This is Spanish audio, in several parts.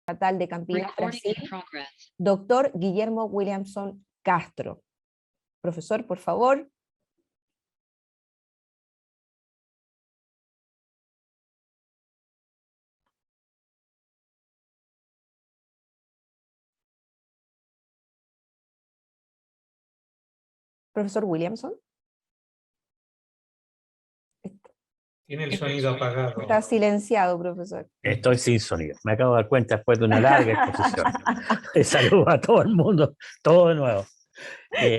Estatal de Campinas, Brasil, doctor Guillermo Williamson Castro. Profesor, por favor. Profesor Williamson. Tiene el sonido apagado. Está silenciado, profesor. Estoy sin sonido. Me acabo de dar cuenta después de una larga exposición. Saludo a todo el mundo, todo de nuevo.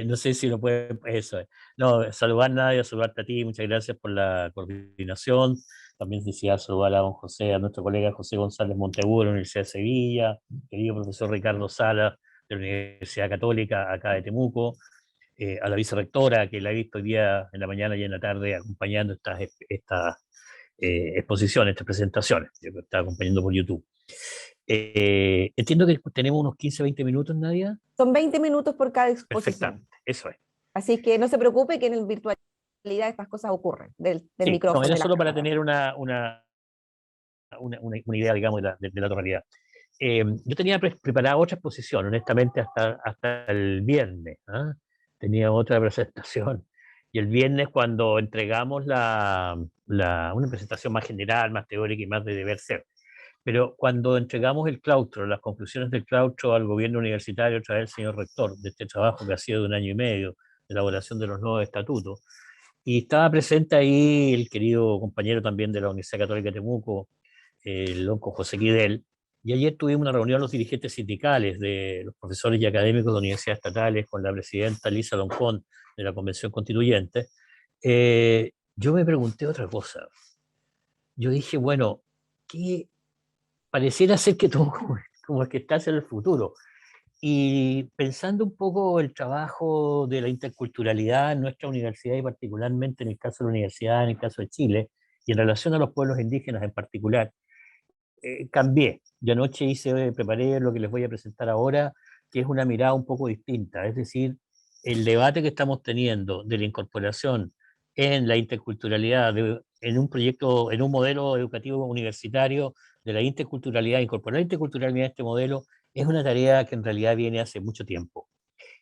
No sé si lo puede... Eso es. No, saludar a Nadia, saludarte a ti, muchas gracias por la coordinación. También decía saludar a don José, a nuestro colega José González Monteguro de la Universidad de Sevilla, querido profesor Ricardo Sala de la Universidad Católica acá de Temuco, a la vicerrectora que la he visto hoy día en la mañana y en la tarde acompañando estas exposiciones, estas presentaciones, yo que estaba acompañando por YouTube. Entiendo que tenemos unos 15-20 minutos, Nadia. Son 20 minutos por cada exposición. Perfectamente, eso es. Así que no se preocupe que en el virtualidad estas cosas ocurren, del Sí, micrófono. no, era de solo para cámara. tener una idea, digamos, de la totalidad. Yo tenía preparada otra exposición, honestamente, hasta el viernes. ¿Ah? Tenía otra presentación. Y el viernes, cuando entregamos una presentación más general, más teórica y más de deber ser. Pero cuando entregamos el claustro, las conclusiones del claustro al gobierno universitario, otra vez el señor rector, de este trabajo que ha sido de 1 año y medio, de elaboración de los nuevos estatutos, y estaba presente ahí el querido compañero también de la Universidad Católica de Temuco, el loco José Guidel, y ayer tuvimos una reunión los dirigentes sindicales de los profesores y académicos de universidades estatales con la presidenta Lisa Loncón de la Convención Constituyente. Yo me pregunté otra cosa. Yo dije, bueno, ¿qué pareciera ser que todo como es que está hacia el futuro? Y pensando un poco el trabajo de la interculturalidad en nuestra universidad y particularmente en el caso de la universidad, en el caso de Chile, y en relación a los pueblos indígenas en particular, cambié. Yo anoche preparé lo que les voy a presentar ahora, que es una mirada un poco distinta. Es decir, el debate que estamos teniendo de la incorporación en la interculturalidad, en un proyecto, en un modelo educativo universitario de la interculturalidad, incorporar la interculturalidad a este modelo, es una tarea que en realidad viene hace mucho tiempo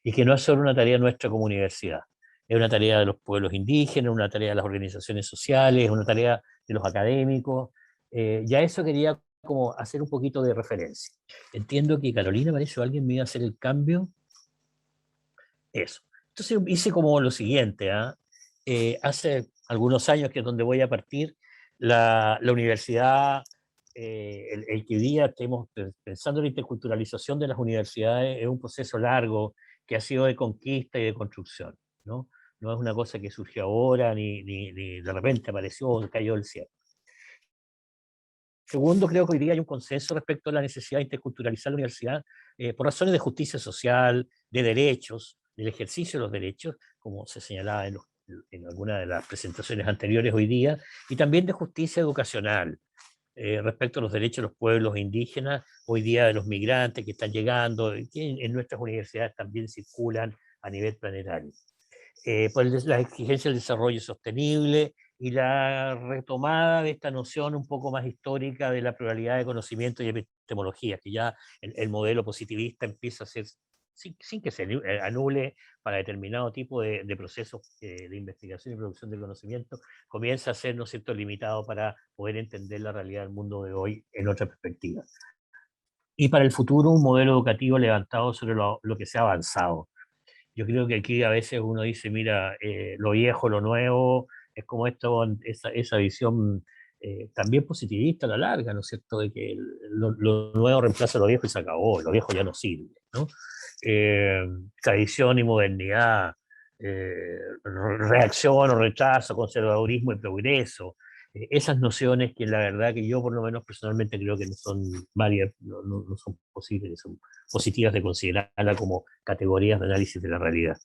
y que no es solo una tarea nuestra como universidad. Es una tarea de los pueblos indígenas, una tarea de las organizaciones sociales, una tarea de los académicos. Ya eso quería como hacer un poquito de referencia. Entiendo que Carolina, parece que alguien me iba a hacer el cambio. Eso. Entonces hice como lo siguiente. Hace algunos años, que es donde voy a partir, la universidad, el que hoy día estemos pensando en la interculturalización de las universidades, es un proceso largo que ha sido de conquista y de construcción. No, no es una cosa que surgió ahora, ni de repente apareció, cayó del cielo. Segundo, creo que hoy día hay un consenso respecto a la necesidad de interculturalizar la universidad por razones de justicia social, de derechos, del ejercicio de los derechos, como se señalaba en alguna de las presentaciones anteriores hoy día, y también de justicia educacional respecto a los derechos de los pueblos indígenas, hoy día de los migrantes que están llegando, que en nuestras universidades también circulan a nivel planetario. Por la exigencia del desarrollo sostenible y la retomada de esta noción un poco más histórica de la pluralidad de conocimiento y epistemología, que ya el modelo positivista empieza a ser, sin que se anule para determinado tipo de procesos de investigación y producción de conocimiento, comienza a ser, ¿no es cierto?, limitado para poder entender la realidad del mundo de hoy en otra perspectiva. Y para el futuro, un modelo educativo levantado sobre lo que se ha avanzado. Yo creo que aquí a veces uno dice, mira, lo viejo, lo nuevo, es como esa visión también positivista a la larga, ¿no es cierto?, de que lo nuevo reemplaza lo viejo y se acabó, lo viejo ya no sirve, ¿no? Tradición y modernidad, reacción o rechazo, conservadurismo y progreso, esas nociones que la verdad que yo por lo menos personalmente creo que no son válidas, no son posibles, son positivas de considerarla como categorías de análisis de la realidad.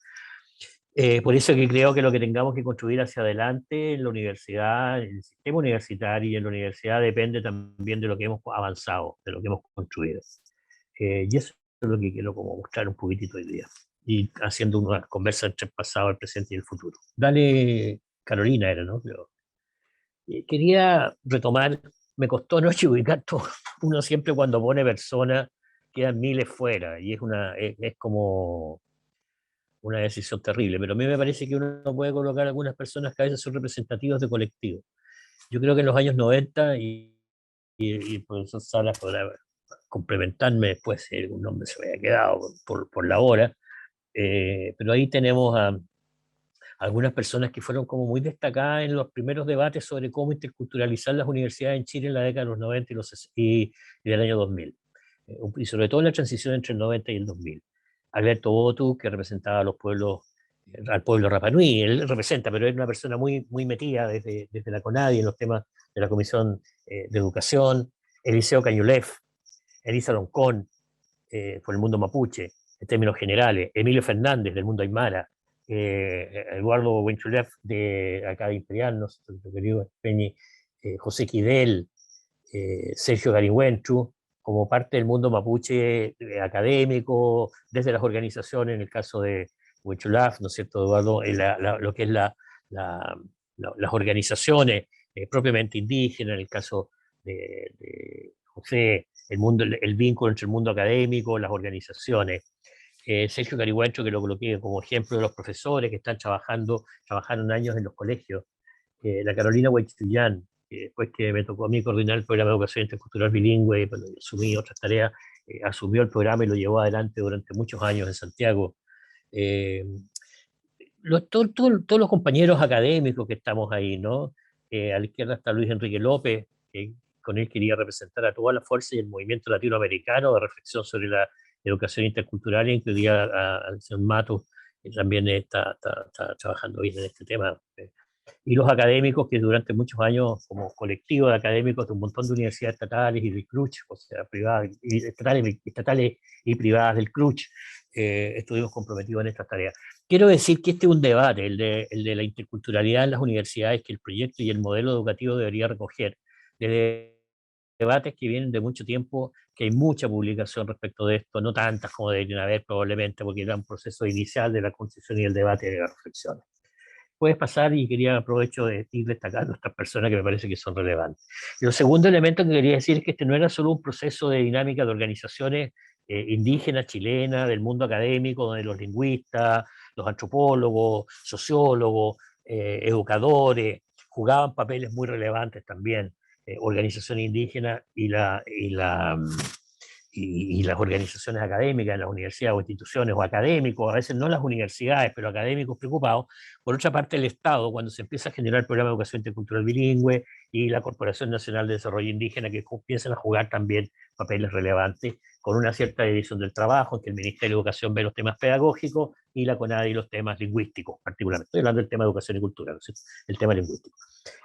Por eso que creo que lo que tengamos que construir hacia adelante en la universidad, en el sistema universitario y en la universidad depende también de lo que hemos avanzado, de lo que hemos construido. Y eso es lo que quiero como mostrar un poquitito hoy día. Y haciendo una conversa entre el pasado, el presente y el futuro. Dale, Carolina era, ¿no? Pero, quería retomar me costó anoche ubicar todo. Uno siempre cuando pone persona quedan miles fuera y es como una decisión terrible, pero a mí me parece que uno puede colocar algunas personas que a veces son representativas de colectivos. Yo creo que en los años 90, y el profesor Salas podrá complementarme después si algún nombre se me haya quedado por la hora, pero ahí tenemos a algunas personas que fueron como muy destacadas en los primeros debates sobre cómo interculturalizar las universidades en Chile en la década de los 90 y del año 2000, y sobre todo en la transición entre el 90 y el 2000. Alberto Botu, que representaba a los pueblos, al pueblo Rapa Nui, él representa, pero es una persona muy metida desde la CONADI en los temas de la Comisión de Educación. Eliseo Cañulef, Elisa Loncón, por el mundo mapuche, en términos generales, Emilio Fernández del mundo aymara, Eduardo Wenchulef de acá de Imperial, no sé, querido Peñi, José Quidel, Sergio Garihuentru, como parte del mundo mapuche académico, desde las organizaciones, en el caso de Wenchulaf, ¿no es cierto, Eduardo? Lo que es las organizaciones propiamente indígenas, en el caso de José, el vínculo entre el mundo académico, las organizaciones. Sergio Carihuencho, que lo coloqué como ejemplo de los profesores que están trabajaron años en los colegios. La Carolina Huaychuyán, después que me tocó a mí coordinar el programa de educación intercultural bilingüe, bueno, asumí otras tareas, asumió el programa y lo llevó adelante durante muchos años en Santiago. Todos los compañeros académicos que estamos ahí, ¿no? A la izquierda está Luis Enrique López, que con él quería representar a toda la fuerza y el movimiento latinoamericano de reflexión sobre la educación intercultural, incluía al señor Matos, que también está trabajando bien en este tema. Y los académicos que durante muchos años, como colectivo de académicos de un montón de universidades estatales y del CRUCH, o sea, privadas, estatales y privadas del CRUCH, estuvimos comprometidos en estas tareas. Quiero decir que este es un debate, el de la interculturalidad en las universidades, que el proyecto y el modelo educativo debería recoger. De debates que vienen de mucho tiempo, que hay mucha publicación respecto de esto, no tantas como deberían haber probablemente, porque era un proceso inicial de la construcción y el debate y de las reflexiones. Puedes pasar y quería aprovecho de ir destacando a estas personas que me parece que son relevantes. Y el segundo elemento que quería decir es que este no era solo un proceso de dinámica de organizaciones indígenas, chilenas, del mundo académico, donde los lingüistas, los antropólogos, sociólogos, educadores, jugaban papeles muy relevantes también, organizaciones indígenas y las organizaciones académicas en las universidades o instituciones, o académicos, a veces no las universidades, pero académicos preocupados. Por otra parte, el Estado, cuando se empieza a generar el programa de educación intercultural bilingüe y la Corporación Nacional de Desarrollo Indígena, que empiezan a jugar también papeles relevantes, con una cierta división del trabajo, en que el Ministerio de Educación ve los temas pedagógicos y la CONADI los temas lingüísticos, particularmente. Estoy hablando del tema de educación y cultura, ¿no? El tema lingüístico.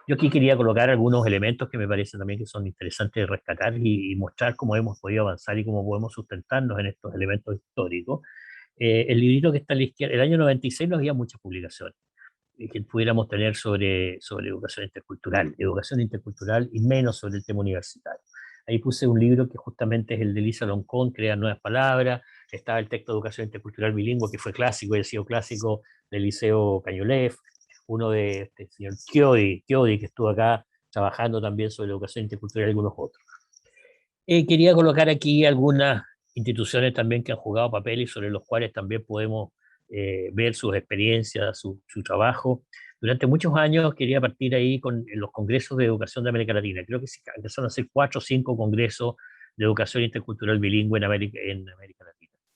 Yo aquí quería colocar algunos elementos que me parecen también que son interesantes de rescatar y mostrar cómo hemos podido avanzar y cómo podemos sustentarnos en estos elementos históricos. El librito que está a la izquierda, el año 96 no había muchas publicaciones que pudiéramos tener sobre educación intercultural y menos sobre el tema universitario. Ahí puse un libro que justamente es el de Elisa Loncón, Crear Nuevas Palabras. Estaba el texto de Educación Intercultural Bilingüe, que fue clásico, y ha sido clásico del Liceo Cañulef. Uno de este señor Chiodi, que estuvo acá trabajando también sobre educación intercultural y algunos otros. Quería colocar aquí algunas instituciones también que han jugado papeles sobre los cuales también podemos ver sus experiencias, su trabajo. Durante muchos años quería partir ahí con los congresos de educación de América Latina. Creo que se empezaron a hacer 4 o 5 congresos de educación intercultural bilingüe en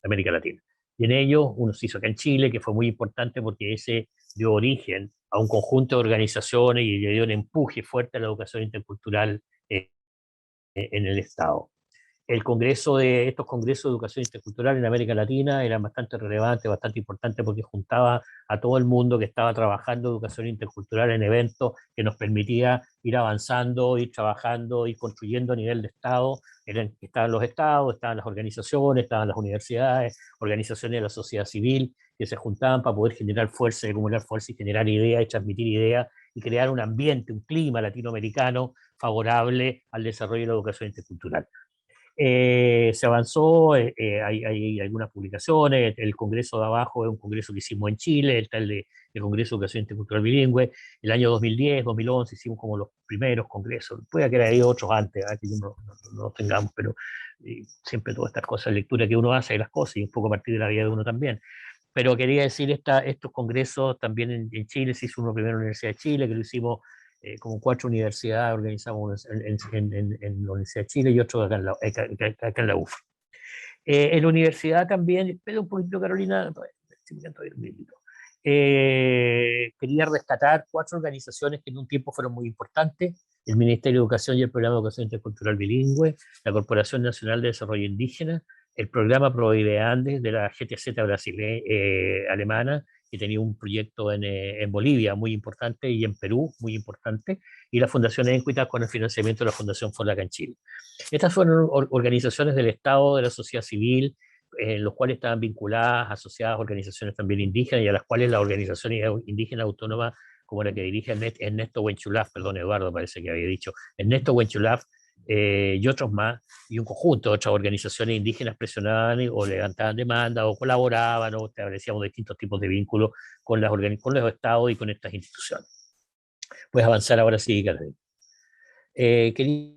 América Latina. Y en ellos uno se hizo acá en Chile, que fue muy importante porque ese dio origen a un conjunto de organizaciones y le dio un empuje fuerte a la educación intercultural en el Estado. Estos congresos de educación intercultural en América Latina eran bastante relevantes, bastante importantes, porque juntaba a todo el mundo que estaba trabajando educación intercultural en eventos que nos permitía ir avanzando, ir trabajando, ir construyendo a nivel de Estado. Estaban los estados, estaban las organizaciones, estaban las universidades, organizaciones de la sociedad civil, que se juntaban para poder generar fuerza, acumular fuerza y generar ideas y transmitir ideas y crear un ambiente, un clima latinoamericano favorable al desarrollo de la educación intercultural. Se avanzó, hay algunas publicaciones, el congreso de abajo es un congreso que hicimos en Chile, está el Congreso de Educación Intercultural Bilingüe, el año 2010, 2011 hicimos como los primeros congresos, puede que haya habido otros antes, que no los tengamos, pero siempre todas estas cosas, lectura que uno hace de las cosas y un poco a partir de la vida de uno también. Pero quería decir, estos congresos también en Chile, se hizo uno primero en la Universidad de Chile, que lo hicimos como 4 universidades, organizamos en la Universidad de Chile y otro acá en la UFA. En la universidad también, espera un poquito Carolina, quería rescatar 4 organizaciones que en un tiempo fueron muy importantes: el Ministerio de Educación y el Programa de Educación Intercultural Bilingüe, la Corporación Nacional de Desarrollo Indígena, el Programa Provive Andes de la GTZ alemana, que tenía un proyecto en Bolivia muy importante y en Perú muy importante, y la Fundación Encuitas con el financiamiento de la Fundación FONACA en Chile. Estas fueron organizaciones del Estado, de la sociedad civil, en los cuales estaban vinculadas, asociadas a organizaciones también indígenas, y a las cuales la organización indígena autónoma, como la que dirige Ernesto Huenchulaf, perdón, Eduardo parece que había dicho, Ernesto Huenchulaf, y otros más, y un conjunto de otras organizaciones indígenas presionaban o levantaban demandas o colaboraban o establecíamos distintos tipos de vínculos con los estados y con estas instituciones. Puedes avanzar ahora sí, Carolina. Quería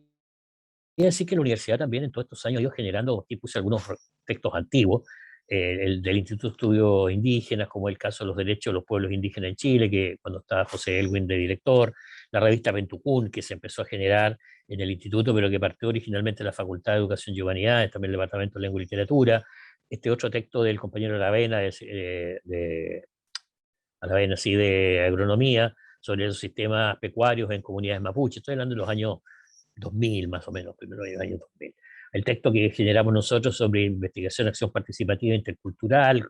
decir que la universidad también en todos estos años ha ido generando, aquí puse algunos textos antiguos, el del Instituto de Estudios Indígenas, como el caso de los derechos de los pueblos indígenas en Chile, que cuando estaba José Elwin de director, la revista Pentucún, que se empezó a generar en el instituto, pero que partió originalmente de la Facultad de Educación y Humanidades, también el Departamento de Lengua y Literatura, este otro texto del compañero Aravena, Aravena, sí, de agronomía, sobre los sistemas pecuarios en comunidades mapuche. Estoy hablando de los años 2000 más o menos, primero de los años 2000. El texto que generamos nosotros sobre investigación, acción participativa intercultural,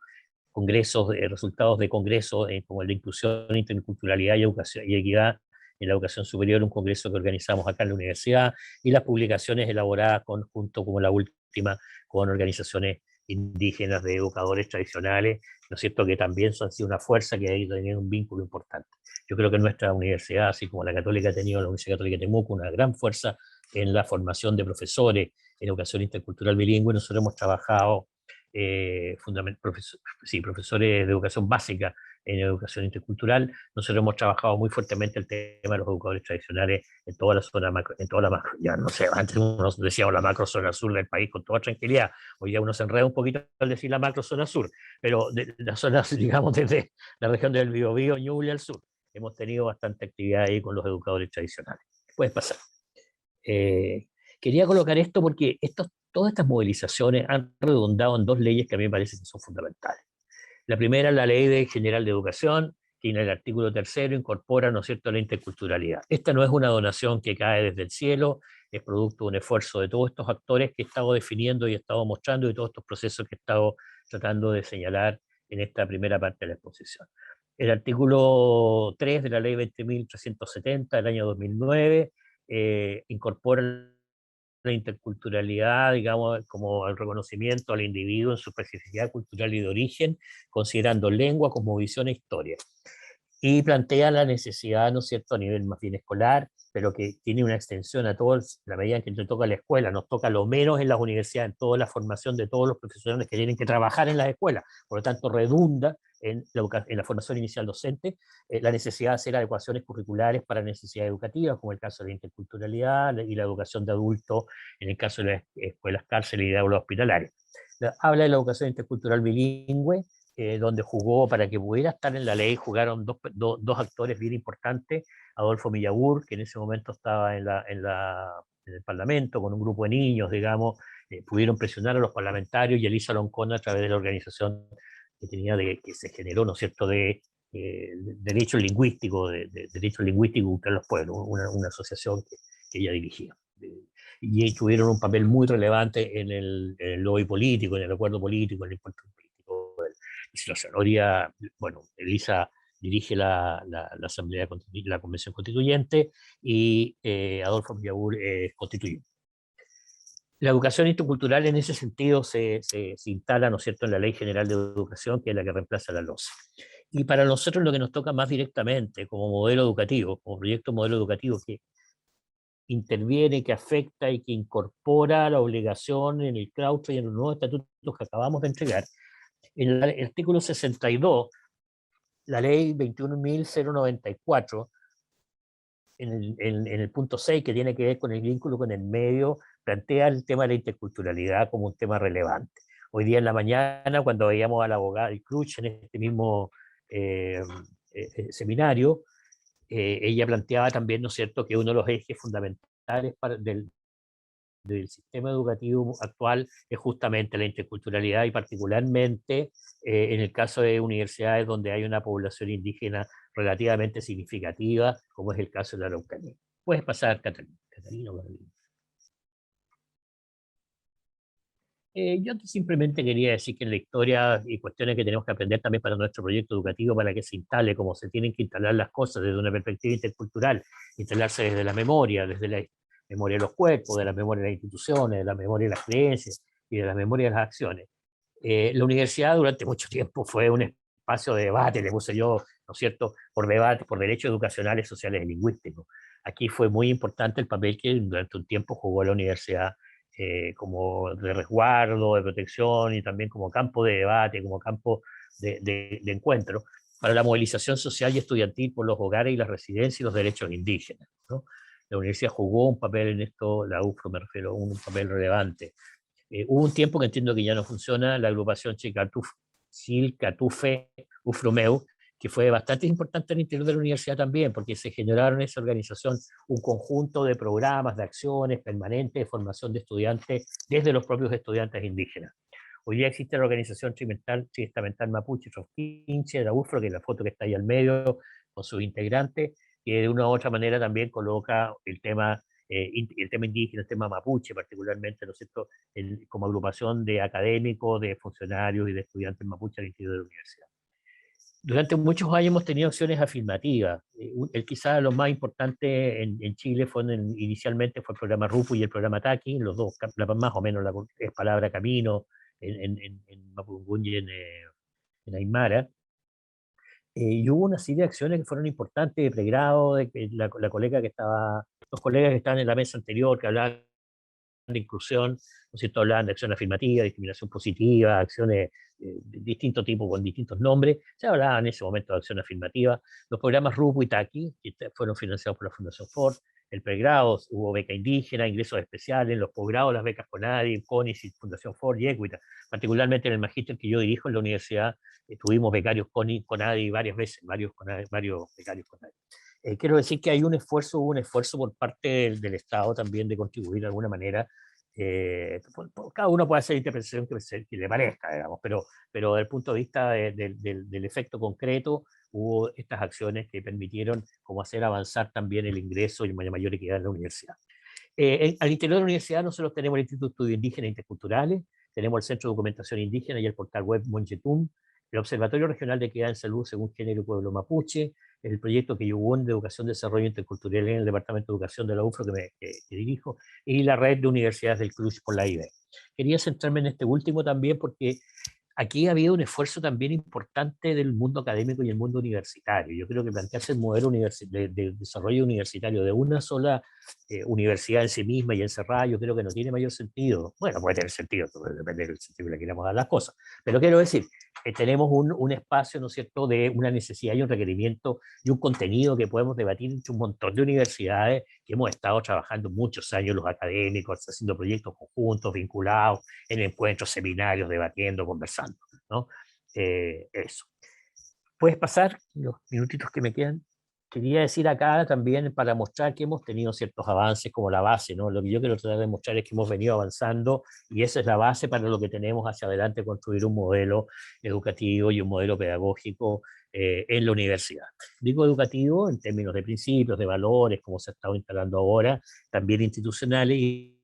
congresos, resultados de congresos como el de inclusión, interculturalidad y educación y equidad en la educación superior, un congreso que organizamos acá en la universidad, y las publicaciones elaboradas junto como la última con organizaciones indígenas de educadores tradicionales, ¿no es cierto?, que también han sido una fuerza que ha ido teniendo un vínculo importante. Yo creo que nuestra universidad, así como la Católica ha tenido, la Universidad Católica de Temuco, una gran fuerza en la formación de profesores en educación intercultural bilingüe. Nosotros hemos trabajado profesores de educación básica en educación intercultural. Nosotros hemos trabajado muy fuertemente el tema de los educadores tradicionales en toda la zona macro, ya no sé, antes uno decíamos la macro zona sur del país con toda tranquilidad, hoy ya uno se enreda un poquito al decir la macro zona sur, pero de la zona, digamos, desde la región del Biobío, Ñuble al sur, hemos tenido bastante actividad ahí con los educadores tradicionales. Puedes pasar. Quería colocar esto porque todas estas movilizaciones han redundado en 2 leyes que a mí me parecen que son fundamentales. La primera es la Ley General de Educación, que en el artículo 3 incorpora, ¿no es cierto?, la interculturalidad. Esta no es una donación que cae desde el cielo, es producto de un esfuerzo de todos estos actores que he estado definiendo y he estado mostrando, y todos estos procesos que he estado tratando de señalar en esta primera parte de la exposición. El artículo 3 de la Ley 20.370 del año 2009 incorpora la interculturalidad, digamos, como el reconocimiento al individuo en su especificidad cultural y de origen, considerando lengua, cosmovisión e historia. Y plantea la necesidad, ¿no es cierto?, a nivel más bien escolar, pero que tiene una extensión a todos, la medida en que nos toca la escuela, nos toca lo menos en las universidades, en toda la formación de todos los profesionales que tienen que trabajar en las escuelas, por lo tanto redunda en la formación inicial docente, la necesidad de hacer adecuaciones curriculares para necesidades educativas, como el caso de la interculturalidad y la educación de adultos, en el caso de las escuelas cárceles y de aulas hospitalarias. Habla de la educación intercultural bilingüe, donde jugó, para que pudiera estar en la ley, jugaron dos actores bien importantes: Adolfo Millagur, que en ese momento estaba en el Parlamento con un grupo de niños, digamos, pudieron presionar a los parlamentarios, y Elisa Loncón a través de la organización que se generó, ¿no es cierto?, de derecho lingüístico, de derecho lingüístico entre los pueblos, una asociación que ella dirigía. Y tuvieron un papel muy relevante en el lobby político, en el acuerdo político, en el encuentro político de la situación. Hoy día, bueno, Elisa dirige la Asamblea, la Convención Constituyente, y Adolfo Millagur es constituyente. La educación intercultural en ese sentido se instala, ¿no es cierto?, en la Ley General de Educación, que es la que reemplaza la LOSA. Y para nosotros lo que nos toca más directamente como modelo educativo, como proyecto modelo educativo, que interviene, que afecta y que incorpora la obligación en el claustro y en los nuevos estatutos que acabamos de entregar. En el artículo 62, la ley 21.094, en el punto 6, que tiene que ver con el vínculo con el medio, plantea el tema de la interculturalidad como un tema relevante. Hoy día en la mañana, cuando veíamos a la abogada Cruch en este mismo seminario, ella planteaba también, ¿no es cierto?, que uno de los ejes fundamentales del sistema educativo actual es justamente la interculturalidad, y particularmente en el caso de universidades donde hay una población indígena relativamente significativa, como es el caso de la Araucanía. Puedes pasar, Catalina. Yo simplemente quería decir que en la historia y cuestiones que tenemos que aprender también para nuestro proyecto educativo, para que se instale como se tienen que instalar las cosas desde una perspectiva intercultural, instalarse desde la memoria de los cuerpos, de la memoria de las instituciones, de la memoria de las creencias y de la memoria de las acciones. La universidad durante mucho tiempo fue un espacio de debate, le puse yo, ¿no es cierto?, por debate, por derechos educacionales, sociales y lingüísticos. Aquí fue muy importante el papel que durante un tiempo jugó la universidad como de resguardo, de protección y también como campo de debate, como campo de encuentro para la movilización social y estudiantil por los hogares y las residencias y los derechos indígenas, ¿no? La universidad jugó un papel en esto, la UFRO me refiero, un papel relevante. Hubo un tiempo que entiendo que ya no funciona la agrupación Chilcatufe Ufromeu, que fue bastante importante al interior de la universidad también, porque se generaron en esa organización un conjunto de programas, de acciones permanentes de formación de estudiantes desde los propios estudiantes indígenas. Hoy día existe la organización Tristamental Mapuche Trofquinche, la UFRO, que es la foto que está ahí al medio, con sus integrantes, que de una u otra manera también coloca el tema indígena, el tema mapuche particularmente, ¿no es cierto?, como agrupación de académicos, de funcionarios y de estudiantes mapuche al interior de la universidad. Durante muchos años hemos tenido acciones afirmativas. Quizás lo más importante en Chile inicialmente fue el programa RUPU y el programa TACI, los dos, más o menos es palabra camino en Mapudungun y en Aymara. Y hubo una serie de acciones que fueron importantes de pregrado, de que los colegas que estaban en la mesa anterior, que hablaban de inclusión, ¿no es cierto?, hablaban de acción afirmativa, discriminación positiva, acciones de distinto tipo con distintos nombres, se hablaba en ese momento de acción afirmativa. Los programas RUPU y TACI, que fueron financiados por la Fundación Ford. El pregrado hubo beca indígena, ingresos especiales, en los posgrados las becas CONADI, CONIS, Fundación Ford y Equita. Particularmente en el magíster que yo dirijo en la universidad, tuvimos becarios CONADI varias veces, varios becarios CONADI. Quiero decir que hubo un esfuerzo por parte del Estado también de contribuir de alguna manera. Cada uno puede hacer la interpretación que le parezca, digamos, pero desde el punto de vista del efecto concreto, hubo estas acciones que permitieron como hacer avanzar también el ingreso y mayor equidad en la universidad. Al interior de la universidad nosotros tenemos el Instituto de Estudios Indígenas e Interculturales, tenemos el Centro de Documentación Indígena y el portal web Monchetum, el Observatorio Regional de Equidad en Salud según Género y Pueblo Mapuche, el proyecto que yo de Educación, Desarrollo Intercultural en el Departamento de Educación de la UFRO que dirijo, y la red de universidades del CRUZ por la IBE. Quería centrarme en este último también porque aquí ha habido un esfuerzo también importante del mundo académico y el mundo universitario. Yo creo que plantearse el modelo de desarrollo universitario de una sola universidad en sí misma y encerrada, yo creo que no tiene mayor sentido. Bueno, puede tener sentido, depende del sentido que le queramos dar las cosas. Pero quiero decir, tenemos un espacio, ¿no es cierto?, de una necesidad y un requerimiento y un contenido que podemos debatir entre un montón de universidades que hemos estado trabajando muchos años, los académicos, haciendo proyectos conjuntos, vinculados, en encuentros, seminarios, debatiendo, conversando, ¿no? Eso. ¿Puedes pasar los minutitos que me quedan? Quería decir acá también para mostrar que hemos tenido ciertos avances como la base, ¿no? Lo que yo quiero tratar de mostrar es que hemos venido avanzando y esa es la base para lo que tenemos hacia adelante, construir un modelo educativo y un modelo pedagógico en la universidad. Digo educativo en términos de principios, de valores, como se ha estado instalando ahora, también institucionales y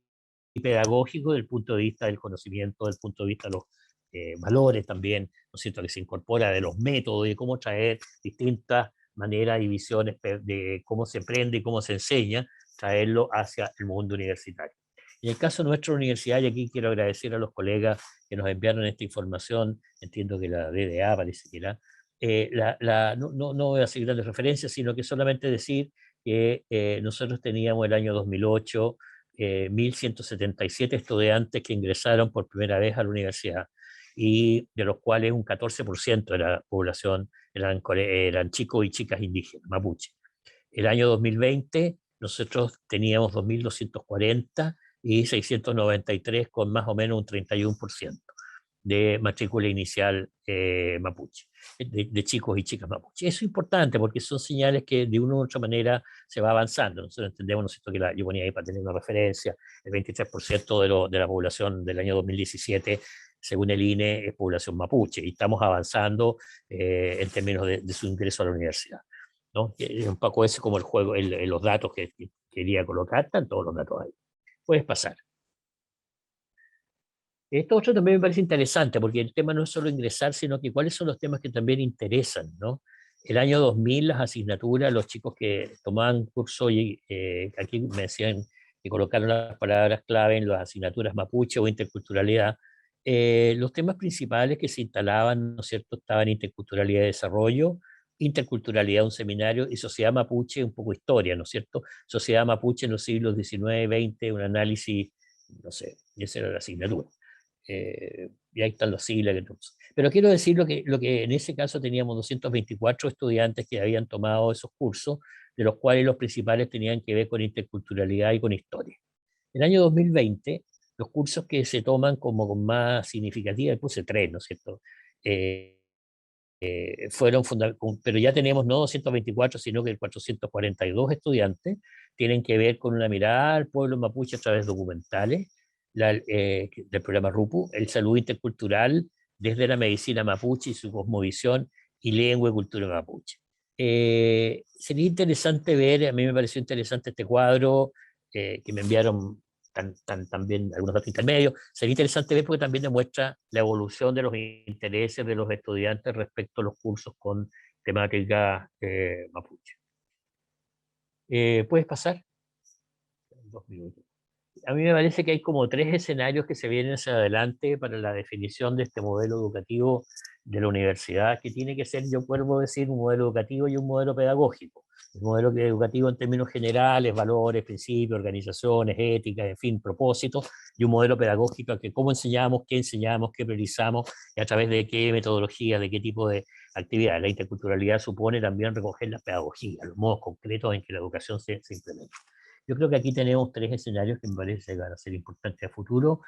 pedagógicos desde el punto de vista del conocimiento, desde el punto de vista de los valores también, ¿no es cierto?, que se incorpora de los métodos y cómo traer distintas maneras y visiones de cómo se aprende y cómo se enseña, traerlo hacia el mundo universitario. En el caso de nuestra universidad, y aquí quiero agradecer a los colegas que nos enviaron esta información, entiendo que la DDA parece que era, no voy a seguir dando referencias, sino que solamente decir que nosotros teníamos el año 2008 1.177 estudiantes que ingresaron por primera vez a la universidad, y de los cuales un 14% de la población eran chicos y chicas indígenas, mapuche. El año 2020 nosotros teníamos 2.240 y 693 con más o menos un 31% de matrícula inicial mapuche, de chicos y chicas mapuche. Eso es importante porque son señales que de una u otra manera se va avanzando. Nosotros entendemos, ¿no es cierto?, que yo ponía ahí para tener una referencia, el 23% de la población del año 2017, según el INE, es población mapuche, y estamos avanzando en términos de su ingreso a la universidad, ¿no? Es un poco ese como el juego, los datos que quería colocar, están todos los datos ahí. Puedes pasar. Esto otro también me parece interesante, porque el tema no es solo ingresar, sino que cuáles son los temas que también interesan, ¿no? El año 2000, las asignaturas, los chicos que tomaban curso, y aquí me decían que colocaron las palabras clave en las asignaturas mapuche o interculturalidad, los temas principales que se instalaban, ¿no es cierto?, estaban interculturalidad de desarrollo, interculturalidad, un seminario, y sociedad mapuche, un poco historia, ¿no es cierto? Sociedad mapuche en los siglos XIX, XX, un análisis, no sé, y esa era la asignatura. Y ahí están los siglas. Pero quiero decir lo que en ese caso teníamos 224 estudiantes que habían tomado esos cursos, de los cuales los principales tenían que ver con interculturalidad y con historia. El año 2020, los cursos que se toman como con más significativa, puse 3, ¿no es cierto? Pero ya tenemos no 224, sino que 442 estudiantes tienen que ver con una mirada al pueblo mapuche a través de documentales, del programa RUPU, el salud intercultural desde la medicina mapuche y su cosmovisión, y lengua y cultura mapuche. Sería interesante ver, a mí me pareció interesante este cuadro que me enviaron también algunos datos intermedios. Sería interesante ver porque también demuestra la evolución de los intereses de los estudiantes respecto a los cursos con temática mapuche. ¿Puedes pasar? 2 minutos. A mí me parece que hay como 3 escenarios que se vienen hacia adelante para la definición de este modelo educativo de la universidad, que tiene que ser, yo puedo decir, un modelo educativo y un modelo pedagógico. El modelo educativo en términos generales, valores, principios, organizaciones, ética, en fin, propósitos, y un modelo pedagógico que cómo enseñamos, qué priorizamos, y a través de qué metodología, de qué tipo de actividad. La interculturalidad supone también recoger la pedagogía, los modos concretos en que la educación se implementa. Yo creo que aquí tenemos 3 escenarios que me parece que van a ser importantes a futuro.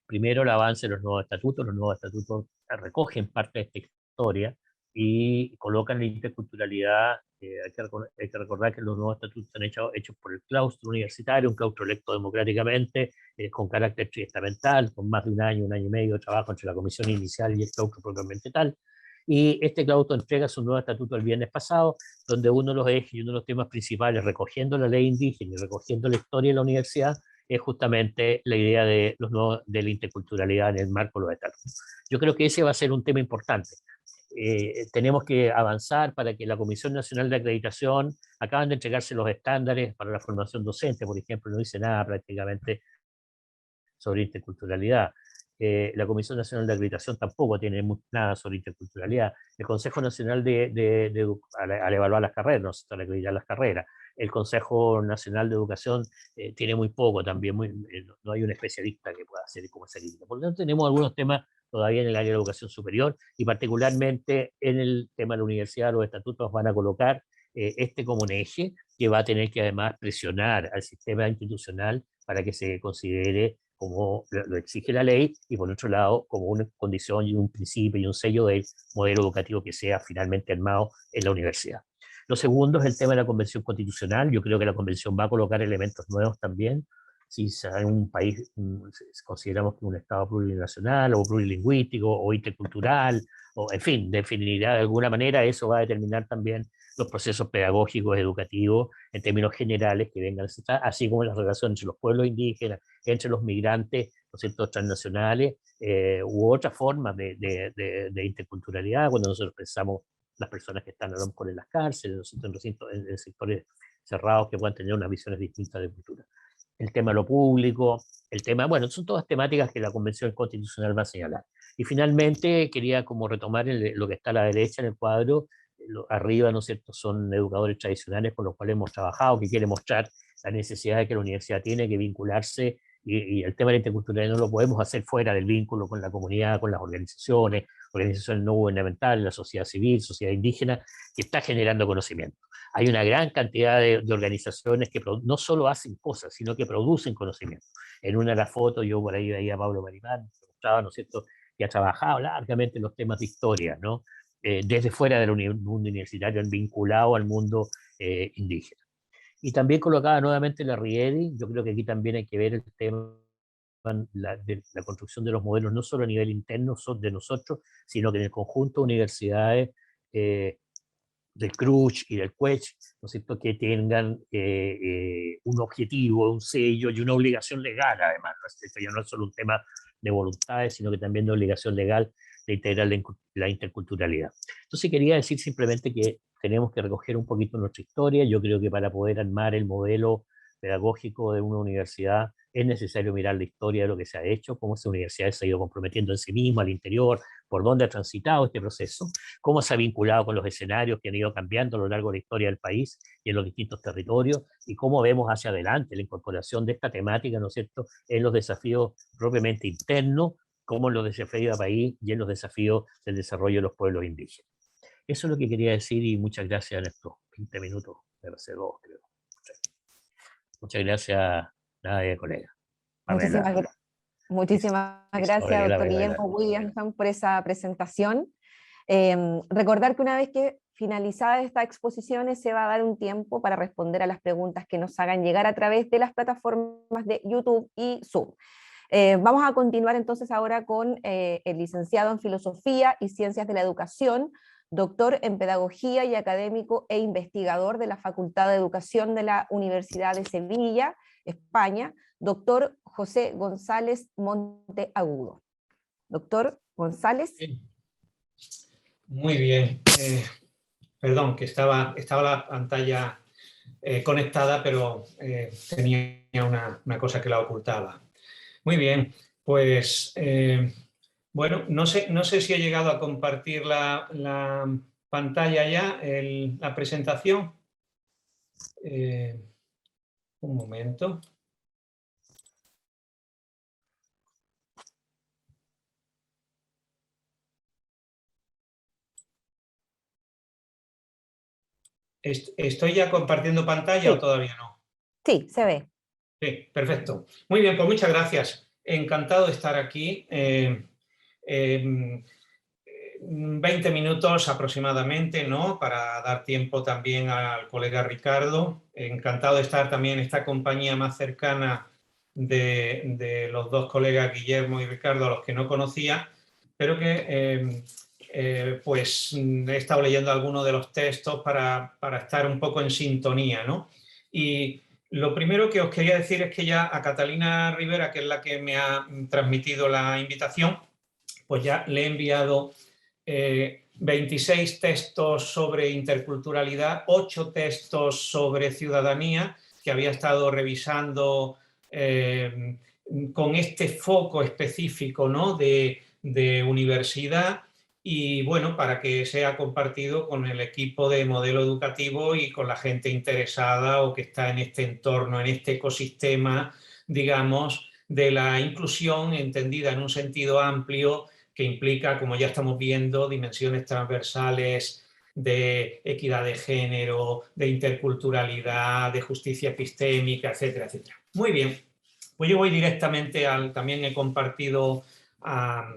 Primero, el avance de los nuevos estatutos. Los nuevos estatutos recogen parte de esta historia y colocan la interculturalidad. Hay que recordar que los nuevos estatutos están hechos por el claustro universitario, un claustro electo democráticamente, con carácter triestamental, con más de un año y medio de trabajo entre la comisión inicial y el claustro propiamente tal. Y este claustro entrega su nuevo estatuto el viernes pasado, donde uno de los ejes y uno de los temas principales, recogiendo la ley indígena y recogiendo la historia de la universidad, es justamente la idea de la interculturalidad en el marco de los estatutos. Yo creo que ese va a ser un tema importante. Tenemos que avanzar para que la Comisión Nacional de Acreditación, acaban de entregarse los estándares para la formación docente, por ejemplo, no dice nada prácticamente sobre interculturalidad. La Comisión Nacional de Acreditación tampoco tiene nada sobre interculturalidad. El Consejo Nacional al evaluar las carreras, no al acreditar las carreras. El Consejo Nacional de Educación tiene muy poco también, no hay un especialista que pueda hacer como esa crítica. Por lo tanto, tenemos algunos temas todavía en el área de educación superior, y particularmente en el tema de la universidad, los estatutos van a colocar como un eje que va a tener que además presionar al sistema institucional para que se considere como lo exige la ley, y por otro lado, como una condición y un principio y un sello del modelo educativo que sea finalmente armado en la universidad. Lo segundo es el tema de la Convención Constitucional. Yo creo que la Convención va a colocar elementos nuevos también. Si en un país consideramos que un Estado plurinacional o plurilingüístico o intercultural, o en fin, definirá de alguna manera, eso va a determinar también los procesos pedagógicos, educativos, en términos generales que vengan a estar, así como las relaciones entre los pueblos indígenas, entre los migrantes, ¿no es cierto?, transnacionales, u otras formas de interculturalidad, cuando nosotros pensamos las personas que están a lo mejor en las cárceles, en sectores cerrados que puedan tener unas visiones distintas de cultura. El tema de lo público, el tema, bueno, son todas temáticas que la Convención Constitucional va a señalar. Y finalmente quería como retomar lo que está a la derecha en el cuadro, arriba, ¿no es cierto?, son educadores tradicionales con los cuales hemos trabajado, que quieren mostrar la necesidad que la universidad tiene que vincularse, y el tema de la interculturalidad no lo podemos hacer fuera del vínculo con la comunidad, con las organizaciones no gubernamentales, la sociedad civil, sociedad indígena, que está generando conocimiento. Hay una gran cantidad de organizaciones que no solo hacen cosas, sino que producen conocimiento. En una de las fotos, yo por ahí veía a Pablo Marimán, que mostraba, ¿no es cierto?, que ha trabajado largamente en los temas de historia, ¿no? Desde fuera del mundo universitario, vinculado al mundo indígena. Y también colocaba nuevamente la Riedi. Yo creo que aquí también hay que ver el tema de la construcción de los modelos, no solo a nivel interno de nosotros, sino que en el conjunto de universidades del CRUCH y del CUECH, ¿no es cierto?, que tengan un objetivo, un sello y una obligación legal, además. Esto ya no es solo un tema de voluntades, sino que también de obligación legal de integrar la interculturalidad. Entonces quería decir simplemente que tenemos que recoger un poquito nuestra historia. Yo creo que para poder armar el modelo pedagógico de una universidad es necesario mirar la historia de lo que se ha hecho, cómo esa universidad se ha ido comprometiendo en sí misma, al interior, por dónde ha transitado este proceso, cómo se ha vinculado con los escenarios que han ido cambiando a lo largo de la historia del país y en los distintos territorios, y cómo vemos hacia adelante la incorporación de esta temática, ¿no es cierto?, en los desafíos propiamente internos, como en los desafíos del país y en los desafíos del desarrollo de los pueblos indígenas. Eso es lo que quería decir, y muchas gracias en estos 20 minutos, de hace 2, creo. Muchas gracias, colega. Muchísimas gracias, doctor Guillermo Williamson, por esa presentación. Recordar que una vez que finalizadas estas exposiciones se va a dar un tiempo para responder a las preguntas que nos hagan llegar a través de las plataformas de YouTube y Zoom. Vamos a continuar entonces ahora con el licenciado en Filosofía y Ciencias de la Educación, doctor en Pedagogía y académico e investigador de la Facultad de Educación de la Universidad de Sevilla, España, doctor José González Monteagudo. Doctor González. Muy bien. Perdón, que estaba la pantalla conectada, pero tenía una cosa que la ocultaba. Muy bien, pues bueno, no sé si he llegado a compartir la pantalla ya, la presentación. Un momento. ¿Estoy ya compartiendo pantalla o todavía no? Sí, se ve. Sí, perfecto. Muy bien, pues muchas gracias. Encantado de estar aquí. 20 minutos aproximadamente, ¿no?, para dar tiempo también al colega Ricardo. Encantado de estar también en esta compañía más cercana de los dos colegas Guillermo y Ricardo, a los que no conocía, pero que pues he estado leyendo algunos de los textos para estar un poco en sintonía, ¿no? Y lo primero que os quería decir es que ya a Catalina Rivera, que es la que me ha transmitido la invitación, pues ya le he enviado 26 textos sobre interculturalidad, 8 textos sobre ciudadanía, que había estado revisando con este foco específico, ¿no?, de universidad, y bueno, para que sea compartido con el equipo de modelo educativo y con la gente interesada o que está en este entorno, en este ecosistema, digamos, de la inclusión entendida en un sentido amplio, que implica, como ya estamos viendo, dimensiones transversales de equidad de género, de interculturalidad, de justicia epistémica, etcétera, etcétera. Muy bien, pues yo voy directamente también he compartido a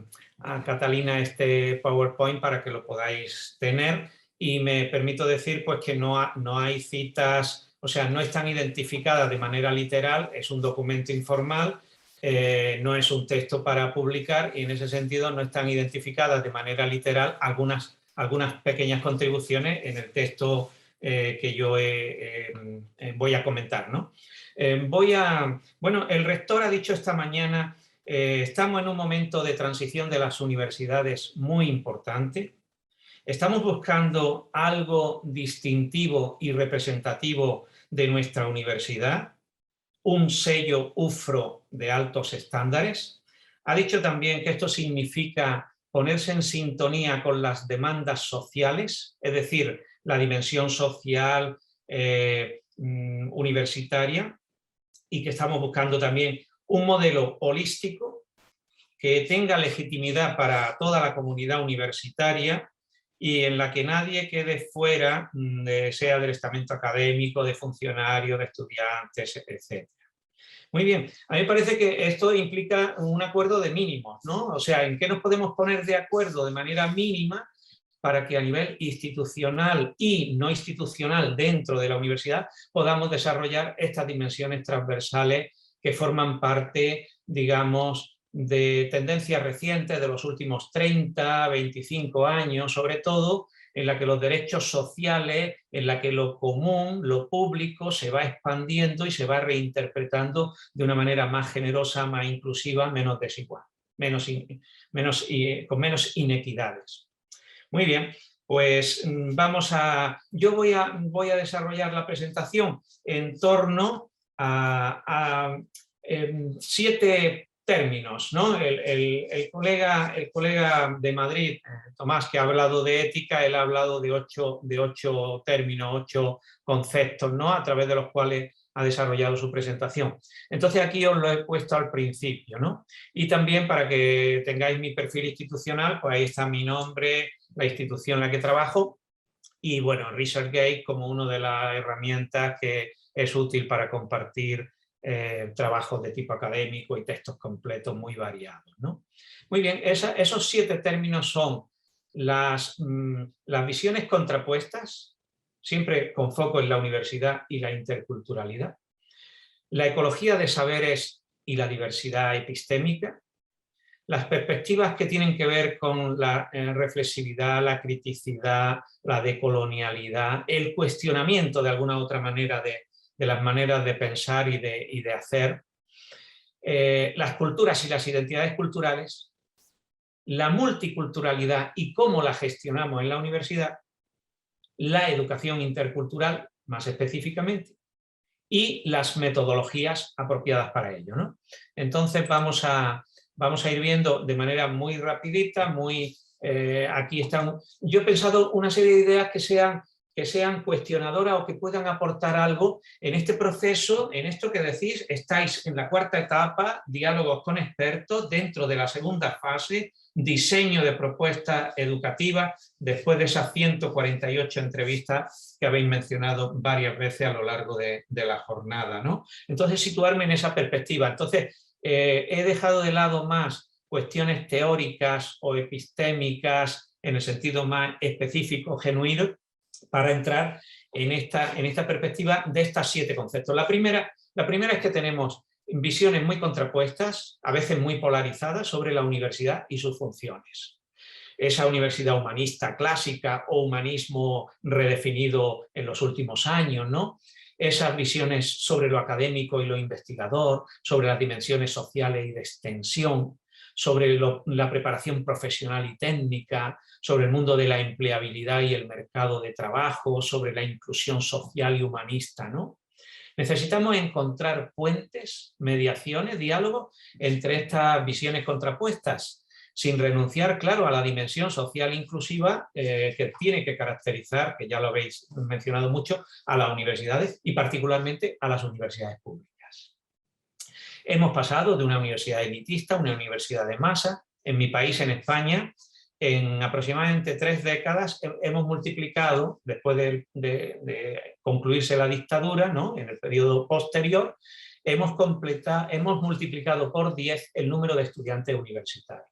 Catalina este PowerPoint para que lo podáis tener, y me permito decir pues que no hay citas, o sea, no están identificadas de manera literal, es un documento informal, no es un texto para publicar, y en ese sentido no están identificadas de manera literal algunas pequeñas contribuciones en el texto que yo voy a comentar, ¿no? Bueno, el rector ha dicho esta mañana, estamos en un momento de transición de las universidades muy importante. Estamos buscando algo distintivo y representativo de nuestra universidad, un sello UFRO de altos estándares. Ha dicho también que esto significa ponerse en sintonía con las demandas sociales, es decir, la dimensión social universitaria, y que estamos buscando también un modelo holístico que tenga legitimidad para toda la comunidad universitaria y en la que nadie quede fuera, sea del estamento académico, de funcionarios, de estudiantes, etc. Muy bien, a mí me parece que esto implica un acuerdo de mínimos, ¿no? O sea, ¿en qué nos podemos poner de acuerdo de manera mínima para que a nivel institucional y no institucional dentro de la universidad podamos desarrollar estas dimensiones transversales que forman parte, digamos, de tendencias recientes de los últimos 30, 25 años, sobre todo, en la que los derechos sociales, en la que lo común, lo público, se va expandiendo y se va reinterpretando de una manera más generosa, más inclusiva, menos desigual, con menos inequidades. Muy bien, pues yo voy a desarrollar la presentación en torno a 7 términos, ¿no? El colega de Madrid, Tomás, que ha hablado de ética, él ha hablado de 8 términos, 8 conceptos, ¿no? A través de los cuales ha desarrollado su presentación. Entonces aquí os lo he puesto al principio, ¿no? Y también para que tengáis mi perfil institucional, pues ahí está mi nombre, la institución en la que trabajo y, bueno, ResearchGate como una de las herramientas que es útil para compartir trabajos de tipo académico y textos completos muy variados, ¿no? Muy bien, esos 7 términos son las visiones contrapuestas, siempre con foco en la universidad y la interculturalidad, la ecología de saberes y la diversidad epistémica, las perspectivas que tienen que ver con la reflexividad, la criticidad, la decolonialidad, el cuestionamiento de alguna u otra manera de las maneras de pensar y de hacer, las culturas y las identidades culturales, la multiculturalidad y cómo la gestionamos en la universidad, la educación intercultural, más específicamente, y las metodologías apropiadas para ello, ¿no? Entonces vamos a ir viendo de manera muy rapidita, aquí están. Yo he pensado una serie de ideas que sean cuestionadoras o que puedan aportar algo en este proceso, en esto que decís, estáis en la 4ª etapa, diálogos con expertos, dentro de la 2ª fase, diseño de propuestas educativas, después de esas 148 entrevistas que habéis mencionado varias veces a lo largo de la jornada, ¿no? Entonces, situarme en esa perspectiva. Entonces, he dejado de lado más cuestiones teóricas o epistémicas en el sentido más específico, genuino, para entrar en esta perspectiva de estos 7 conceptos. La primera es que tenemos visiones muy contrapuestas, a veces muy polarizadas, sobre la universidad y sus funciones. Esa universidad humanista clásica o humanismo redefinido en los últimos años, ¿no? Esas visiones sobre lo académico y lo investigador, sobre las dimensiones sociales y de extensión, sobre la preparación profesional y técnica, sobre el mundo de la empleabilidad y el mercado de trabajo, sobre la inclusión social y humanista, ¿no? Necesitamos encontrar puentes, mediaciones, diálogos entre estas visiones contrapuestas, sin renunciar, claro, a la dimensión social inclusiva que tiene que caracterizar, que ya lo habéis mencionado mucho, a las universidades y particularmente a las universidades públicas. Hemos pasado de una universidad elitista a una universidad de masa. En mi país, en España, en aproximadamente 3 décadas hemos multiplicado, después de concluirse la dictadura, ¿no? En el periodo posterior, hemos multiplicado por 10 el número de estudiantes universitarios.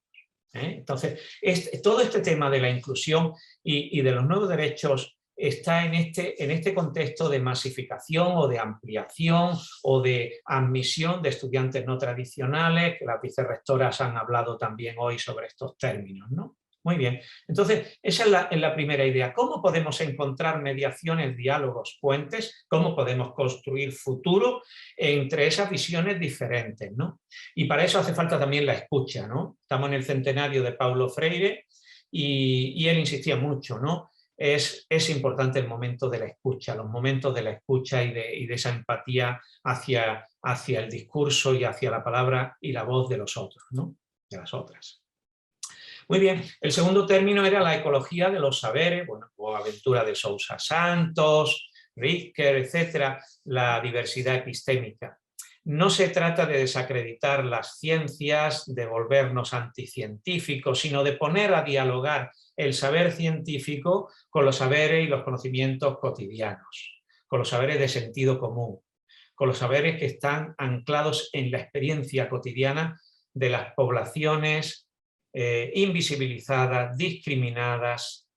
Entonces, todo este tema de la inclusión y de los nuevos derechos está en este contexto de masificación o de ampliación o de admisión de estudiantes no tradicionales, que las vicerrectoras han hablado también hoy sobre estos términos, ¿no? Muy bien, entonces esa es la primera idea. ¿Cómo podemos encontrar mediaciones, diálogos, puentes? ¿Cómo podemos construir futuro entre esas visiones diferentes, ¿no? Y para eso hace falta también la escucha, ¿no? Estamos en el centenario de Paulo Freire y él insistía mucho, ¿no? Es importante el momento de la escucha, los momentos de la escucha y de esa empatía hacia el discurso y hacia la palabra y la voz de los otros, ¿no? De las otras. Muy bien, el segundo término era la ecología de los saberes, bueno, Boaventura de Sousa Santos, Ricker, etcétera, la diversidad epistémica. No se trata de desacreditar las ciencias, de volvernos anticientíficos, sino de poner a dialogar el saber científico con los saberes y los conocimientos cotidianos, con los saberes de sentido común, con los saberes que están anclados en la experiencia cotidiana de las poblaciones invisibilizadas, discriminadas,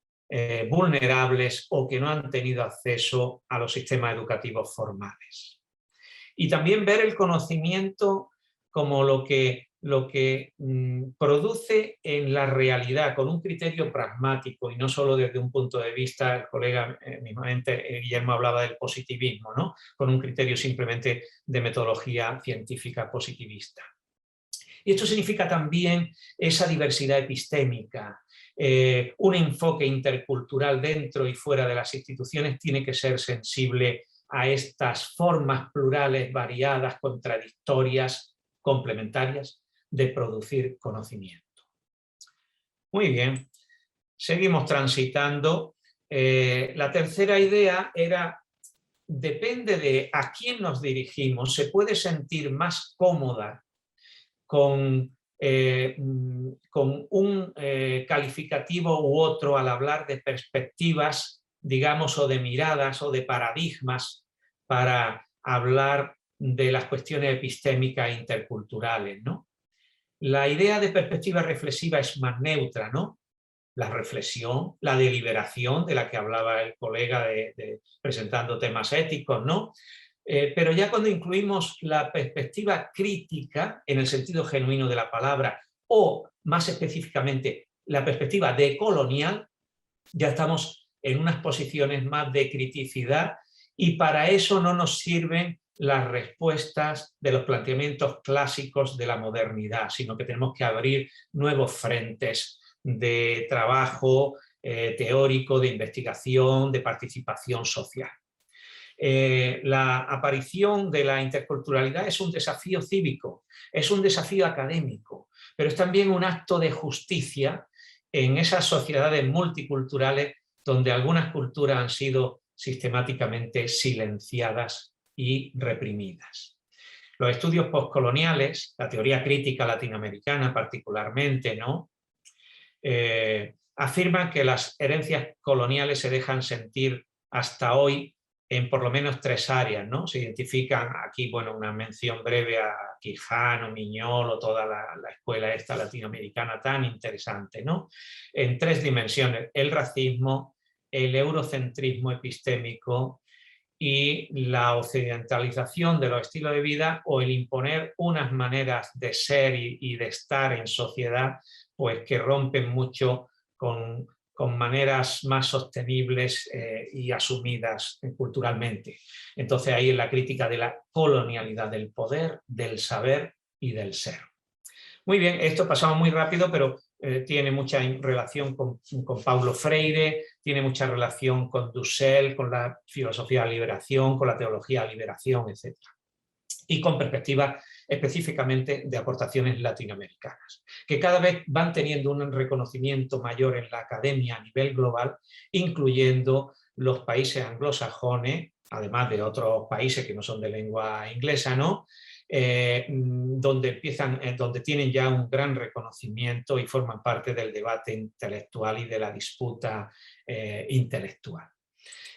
vulnerables o que no han tenido acceso a los sistemas educativos formales. Y también ver el conocimiento como lo que produce en la realidad, con un criterio pragmático y no solo desde un punto de vista, el colega mismamente Guillermo hablaba del positivismo, ¿no? Con un criterio simplemente de metodología científica positivista. Y esto significa también esa diversidad epistémica, un enfoque intercultural dentro y fuera de las instituciones tiene que ser sensible a estas formas plurales, variadas, contradictorias, complementarias de producir conocimiento. Muy bien, seguimos transitando. La tercera idea era, depende de a quién nos dirigimos, se puede sentir más cómoda con un calificativo u otro al hablar de perspectivas, digamos, o de miradas o de paradigmas para hablar de las cuestiones epistémicas e interculturales, ¿no? La idea de perspectiva reflexiva es más neutra, ¿no? La reflexión, la deliberación de la que hablaba el colega presentando temas éticos, ¿no? Pero ya cuando incluimos la perspectiva crítica, en el sentido genuino de la palabra, o más específicamente la perspectiva decolonial, ya estamos en unas posiciones más de criticidad y para eso no nos sirven las respuestas de los planteamientos clásicos de la modernidad, sino que tenemos que abrir nuevos frentes de trabajo teórico, de investigación, de participación social. La aparición de la interculturalidad es un desafío cívico, es un desafío académico, pero es también un acto de justicia en esas sociedades multiculturales donde algunas culturas han sido sistemáticamente silenciadas y reprimidas. Los estudios postcoloniales, la teoría crítica latinoamericana particularmente, ¿no? Afirman que las herencias coloniales se dejan sentir hasta hoy en por lo menos 3 áreas, ¿no? Se identifican aquí, bueno, una mención breve a Quijano, Miñol o toda la escuela esta latinoamericana tan interesante, ¿no? En 3 dimensiones, el racismo, el eurocentrismo epistémico y la occidentalización de los estilos de vida o el imponer unas maneras de ser y de estar en sociedad pues que rompen mucho con maneras más sostenibles y asumidas culturalmente. Entonces ahí es la crítica de la colonialidad del poder, del saber y del ser. Muy bien, esto pasamos muy rápido, pero tiene mucha relación con Paulo Freire, tiene mucha relación con Dussel, con la filosofía de la liberación, con la teología de la liberación, etc. Y con perspectivas específicamente de aportaciones latinoamericanas, que cada vez van teniendo un reconocimiento mayor en la academia a nivel global, incluyendo los países anglosajones, además de otros países que no son de lengua inglesa, ¿no? Donde tienen ya un gran reconocimiento y forman parte del debate intelectual y de la disputa intelectual.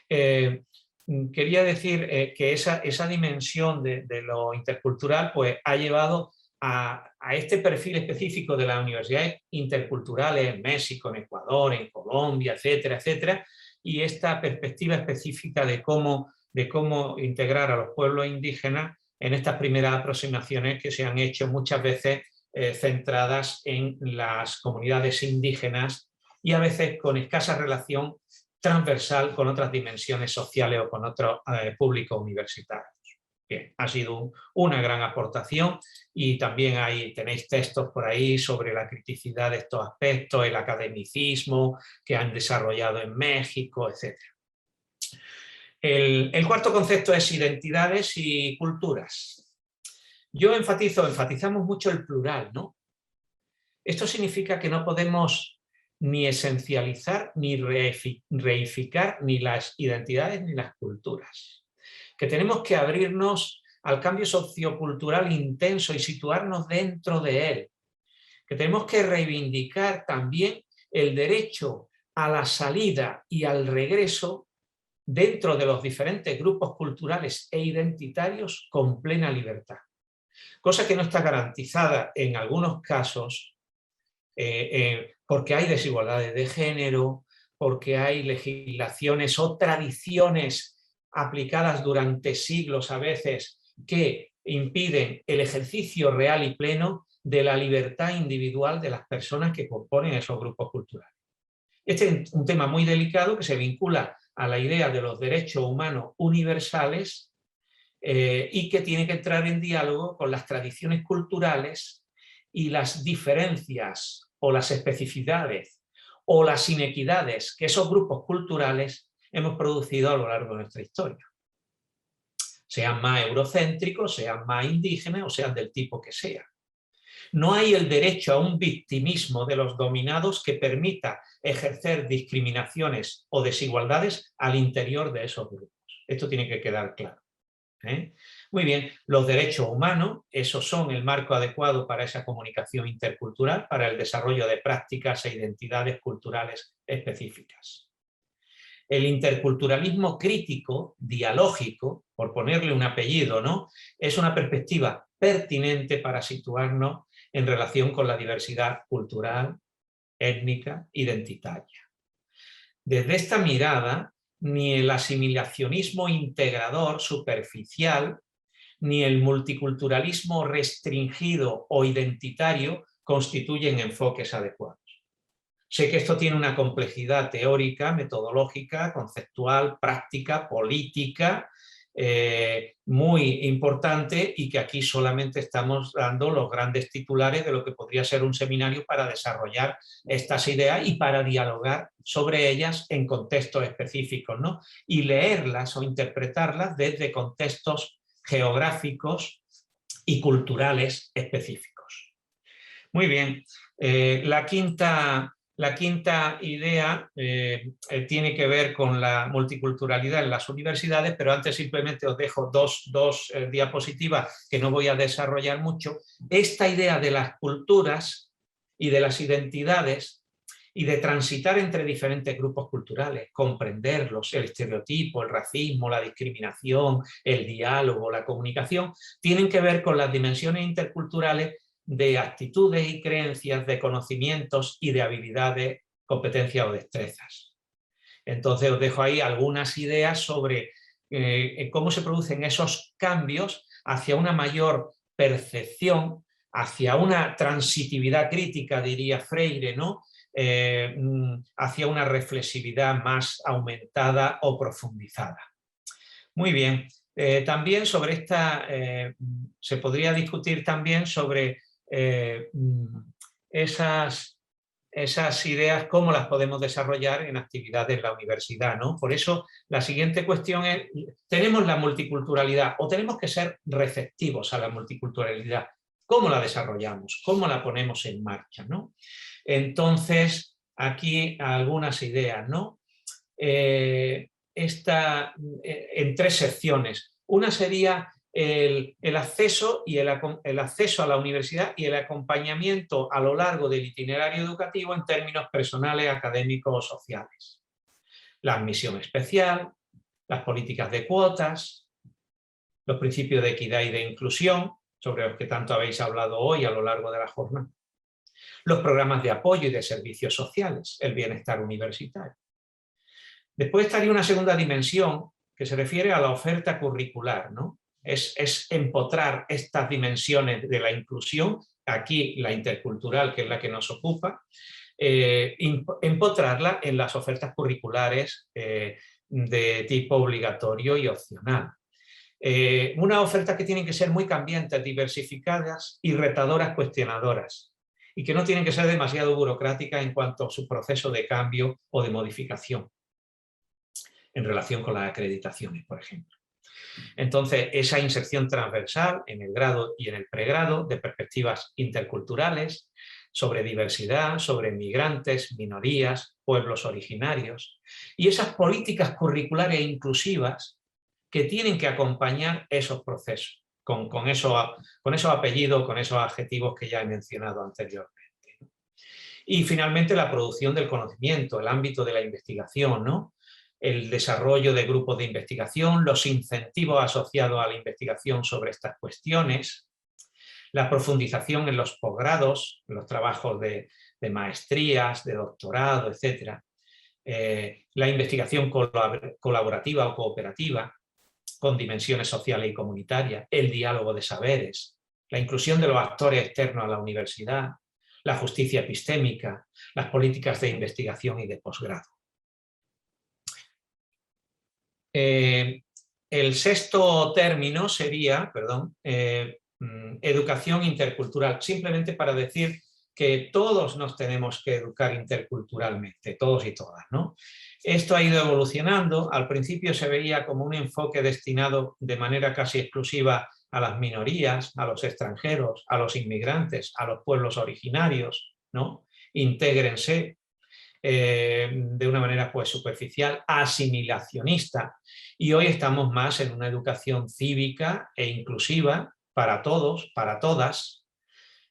Quería decir que esa dimensión de lo intercultural pues, ha llevado a este perfil específico de las universidades interculturales en México, en Ecuador, en Colombia, etcétera, etcétera, y esta perspectiva específica de cómo integrar a los pueblos indígenas en estas primeras aproximaciones que se han hecho muchas veces centradas en las comunidades indígenas y a veces con escasa relación transversal con otras dimensiones sociales o con otros públicos universitarios. Bien, ha sido una gran aportación y también tenéis textos por ahí sobre la criticidad de estos aspectos, el academicismo que han desarrollado en México, etc. El cuarto concepto es identidades y culturas. Yo enfatizamos mucho el plural, ¿no? Esto significa que no podemos ni esencializar, ni reificar ni las identidades ni las culturas. Que tenemos que abrirnos al cambio sociocultural intenso y situarnos dentro de él. Que tenemos que reivindicar también el derecho a la salida y al regreso dentro de los diferentes grupos culturales e identitarios con plena libertad. Cosa que no está garantizada en algunos casos porque hay desigualdades de género, porque hay legislaciones o tradiciones aplicadas durante siglos a veces que impiden el ejercicio real y pleno de la libertad individual de las personas que componen esos grupos culturales. Este es un tema muy delicado que se vincula a la idea de los derechos humanos universales y que tiene que entrar en diálogo con las tradiciones culturales y las diferencias o las especificidades o las inequidades que esos grupos culturales hemos producido a lo largo de nuestra historia. Sean más eurocéntricos, sean más indígenas o sean del tipo que sea. No hay el derecho a un victimismo de los dominados que permita ejercer discriminaciones o desigualdades al interior de esos grupos. Esto tiene que quedar claro. Muy bien, los derechos humanos, esos son el marco adecuado para esa comunicación intercultural, para el desarrollo de prácticas e identidades culturales específicas. El interculturalismo crítico, dialógico, por ponerle un apellido, ¿no?, es una perspectiva pertinente para situarnos en relación con la diversidad cultural, étnica, identitaria. Desde esta mirada, ni el asimilacionismo integrador superficial, ni el multiculturalismo restringido o identitario constituyen enfoques adecuados. Sé que esto tiene una complejidad teórica, metodológica, conceptual, práctica, política, muy importante, y que aquí solamente estamos dando los grandes titulares de lo que podría ser un seminario para desarrollar estas ideas y para dialogar sobre ellas en contextos específicos, ¿no? Y leerlas o interpretarlas desde contextos geográficos y culturales específicos. Muy bien, la quinta idea tiene que ver con la multiculturalidad en las universidades, pero antes simplemente os dejo dos diapositivas que no voy a desarrollar mucho. Esta idea de las culturas y de las identidades y de transitar entre diferentes grupos culturales, comprenderlos, el estereotipo, el racismo, la discriminación, el diálogo, la comunicación, tienen que ver con las dimensiones interculturales de actitudes y creencias, de conocimientos y de habilidades, competencias o destrezas. Entonces os dejo ahí algunas ideas sobre cómo se producen esos cambios hacia una mayor percepción, hacia una transitividad crítica, diría Freire, ¿no?, hacia una reflexividad más aumentada o profundizada. Muy bien, también sobre esta, se podría discutir también sobre esas ideas, cómo las podemos desarrollar en actividades en la universidad, ¿no? Por eso la siguiente cuestión es, ¿tenemos la multiculturalidad o tenemos que ser receptivos a la multiculturalidad? ¿Cómo la desarrollamos? ¿Cómo la ponemos en marcha, ¿no? Entonces, aquí algunas ideas, ¿no? En 3 secciones. Una sería el acceso a la universidad y el acompañamiento a lo largo del itinerario educativo en términos personales, académicos o sociales. La admisión especial, las políticas de cuotas, los principios de equidad y de inclusión, sobre los que tanto habéis hablado hoy a lo largo de la jornada. Los programas de apoyo y de servicios sociales, el bienestar universitario. Después estaría una segunda dimensión que se refiere a la oferta curricular, ¿no? Es empotrar estas dimensiones de la inclusión, aquí la intercultural, que es la que nos ocupa, empotrarla en las ofertas curriculares de tipo obligatorio y opcional. Una oferta que tienen que ser muy cambiantes, diversificadas y retadoras, cuestionadoras, y que no tienen que ser demasiado burocráticas en cuanto a su proceso de cambio o de modificación en relación con las acreditaciones, por ejemplo. Entonces, esa inserción transversal en el grado y en el pregrado de perspectivas interculturales, sobre diversidad, sobre migrantes, minorías, pueblos originarios, y esas políticas curriculares inclusivas que tienen que acompañar esos procesos, con esos apellidos, con esos adjetivos que ya he mencionado anteriormente. Y finalmente la producción del conocimiento, el ámbito de la investigación, ¿no? El desarrollo de grupos de investigación, los incentivos asociados a la investigación sobre estas cuestiones, la profundización en los posgrados, en los trabajos de maestrías, de doctorado, etc. La investigación colaborativa o cooperativa, con dimensiones sociales y comunitarias, el diálogo de saberes, la inclusión de los actores externos a la universidad, la justicia epistémica, las políticas de investigación y de posgrado. El sexto término sería, educación intercultural, simplemente para decir que todos nos tenemos que educar interculturalmente, todos y todas, ¿no? Esto ha ido evolucionando. Al principio se veía como un enfoque destinado de manera casi exclusiva a las minorías, a los extranjeros, a los inmigrantes, a los pueblos originarios, ¿no? Intégrense, de una manera pues superficial, asimilacionista, y hoy estamos más en una educación cívica e inclusiva para todos, para todas,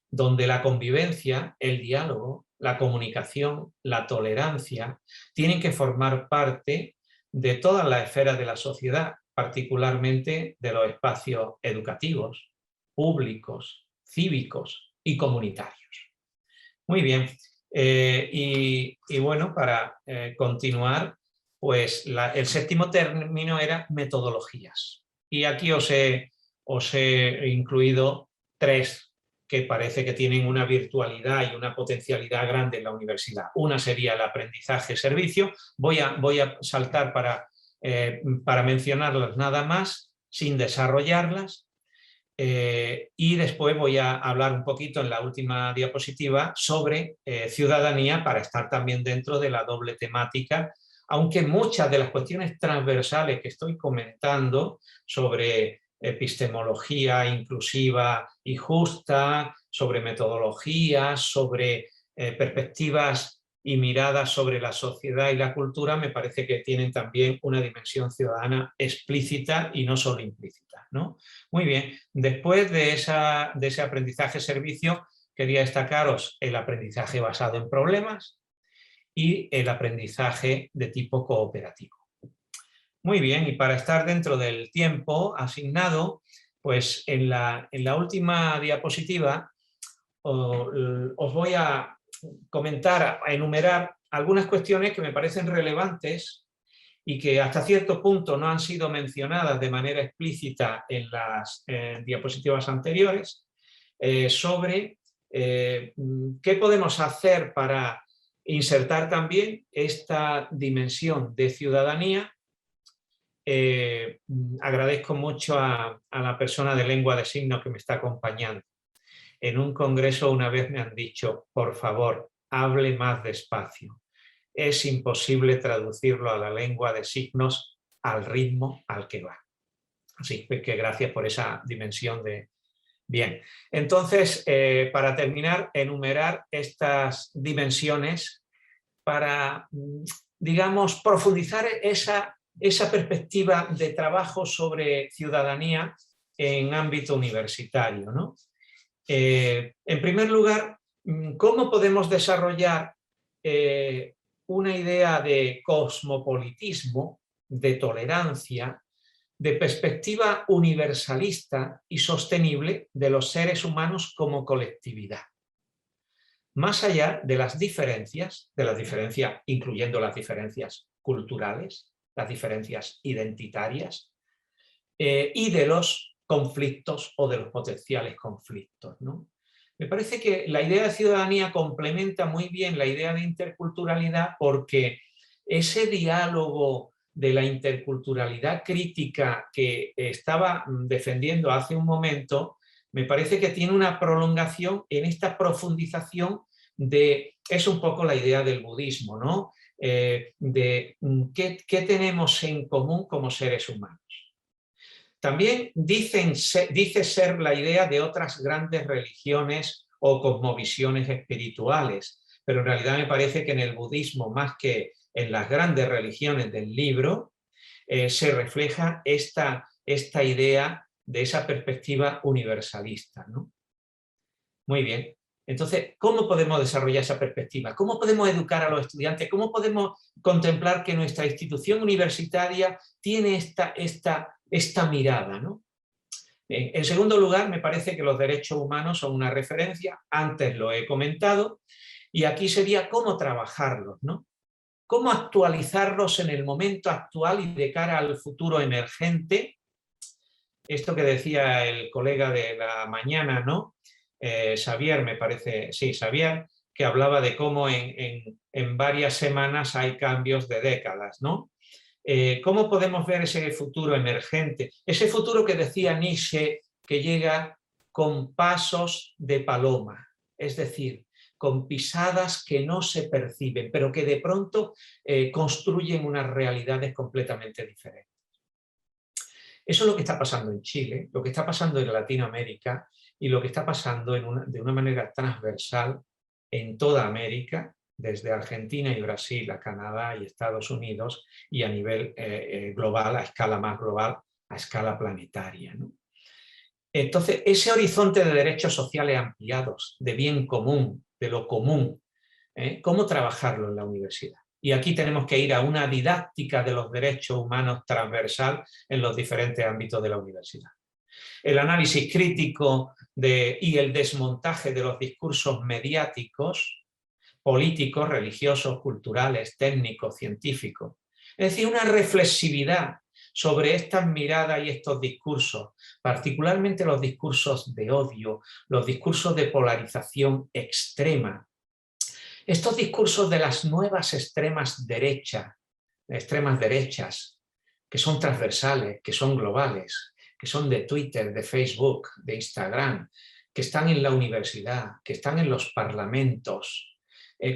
donde la convivencia, el diálogo, la comunicación, la tolerancia tienen que formar parte de todas las esferas de la sociedad, particularmente de los espacios educativos, públicos, cívicos y comunitarios. Muy bien. Y bueno, para continuar, pues el séptimo término era metodologías. Y aquí os he incluido tres que parece que tienen una virtualidad y una potencialidad grande en la universidad. Una sería el aprendizaje-servicio. Voy a saltar para mencionarlas nada más, sin desarrollarlas. Y después voy a hablar un poquito en la última diapositiva sobre ciudadanía, para estar también dentro de la doble temática, aunque muchas de las cuestiones transversales que estoy comentando sobre epistemología inclusiva y justa, sobre metodologías, sobre perspectivas y miradas sobre la sociedad y la cultura, me parece que tienen también una dimensión ciudadana explícita y no solo implícita, ¿no? Muy bien, después de ese aprendizaje-servicio, quería destacaros el aprendizaje basado en problemas y el aprendizaje de tipo cooperativo. Muy bien, y para estar dentro del tiempo asignado, pues en la última diapositiva os voy a comentar, a enumerar algunas cuestiones que me parecen relevantes y que hasta cierto punto no han sido mencionadas de manera explícita en las diapositivas anteriores, sobre qué podemos hacer para insertar también esta dimensión de ciudadanía. Agradezco mucho a la persona de lengua de signos que me está acompañando. En un congreso una vez me han dicho, por favor, hable más despacio. Es imposible traducirlo a la lengua de signos al ritmo al que va. Así que gracias por esa dimensión de... Bien, entonces, para terminar, enumerar estas dimensiones para, digamos, profundizar esa perspectiva de trabajo sobre ciudadanía en ámbito universitario, ¿no? En primer lugar, ¿cómo podemos desarrollar una idea de cosmopolitismo, de tolerancia, de perspectiva universalista y sostenible de los seres humanos como colectividad? Más allá de las diferencias, incluyendo las diferencias culturales, las diferencias identitarias y de los conflictos o de los potenciales conflictos, ¿no? Me parece que la idea de ciudadanía complementa muy bien la idea de interculturalidad, porque ese diálogo de la interculturalidad crítica que estaba defendiendo hace un momento, me parece que tiene una prolongación en esta profundización es un poco la idea del budismo, ¿no? De qué tenemos en común como seres humanos. También dice ser la idea de otras grandes religiones o cosmovisiones espirituales, pero en realidad me parece que en el budismo, más que en las grandes religiones del libro, se refleja esta idea de esa perspectiva universalista, ¿no? Muy bien. Entonces, ¿cómo podemos desarrollar esa perspectiva? ¿Cómo podemos educar a los estudiantes? ¿Cómo podemos contemplar que nuestra institución universitaria tiene esta mirada, ¿no? En segundo lugar, me parece que los derechos humanos son una referencia, antes lo he comentado, y aquí sería cómo trabajarlos, ¿no? Cómo actualizarlos en el momento actual y de cara al futuro emergente. Esto que decía el colega de la mañana, ¿no? Xavier, me parece, sí, Xavier, que hablaba de cómo en varias semanas hay cambios de décadas, ¿no? ¿Cómo podemos ver ese futuro emergente? Ese futuro que decía Nietzsche, que llega con pasos de paloma, es decir, con pisadas que no se perciben, pero que de pronto construyen unas realidades completamente diferentes. Eso es lo que está pasando en Chile, lo que está pasando en Latinoamérica y lo que está pasando de una manera transversal en toda América, desde Argentina y Brasil a Canadá y Estados Unidos, y a nivel global, a escala más global, a escala planetaria, ¿no? Entonces, ese horizonte de derechos sociales ampliados, de bien común, de lo común, ¿cómo trabajarlo en la universidad? Y aquí tenemos que ir a una didáctica de los derechos humanos transversal en los diferentes ámbitos de la universidad. El análisis crítico y el desmontaje de los discursos mediáticos, políticos, religiosos, culturales, técnicos, científicos. Es decir, una reflexividad sobre estas miradas y estos discursos, particularmente los discursos de odio, los discursos de polarización extrema. Estos discursos de las nuevas extremas derechas, que son transversales, que son globales, que son de Twitter, de Facebook, de Instagram, que están en la universidad, que están en los parlamentos.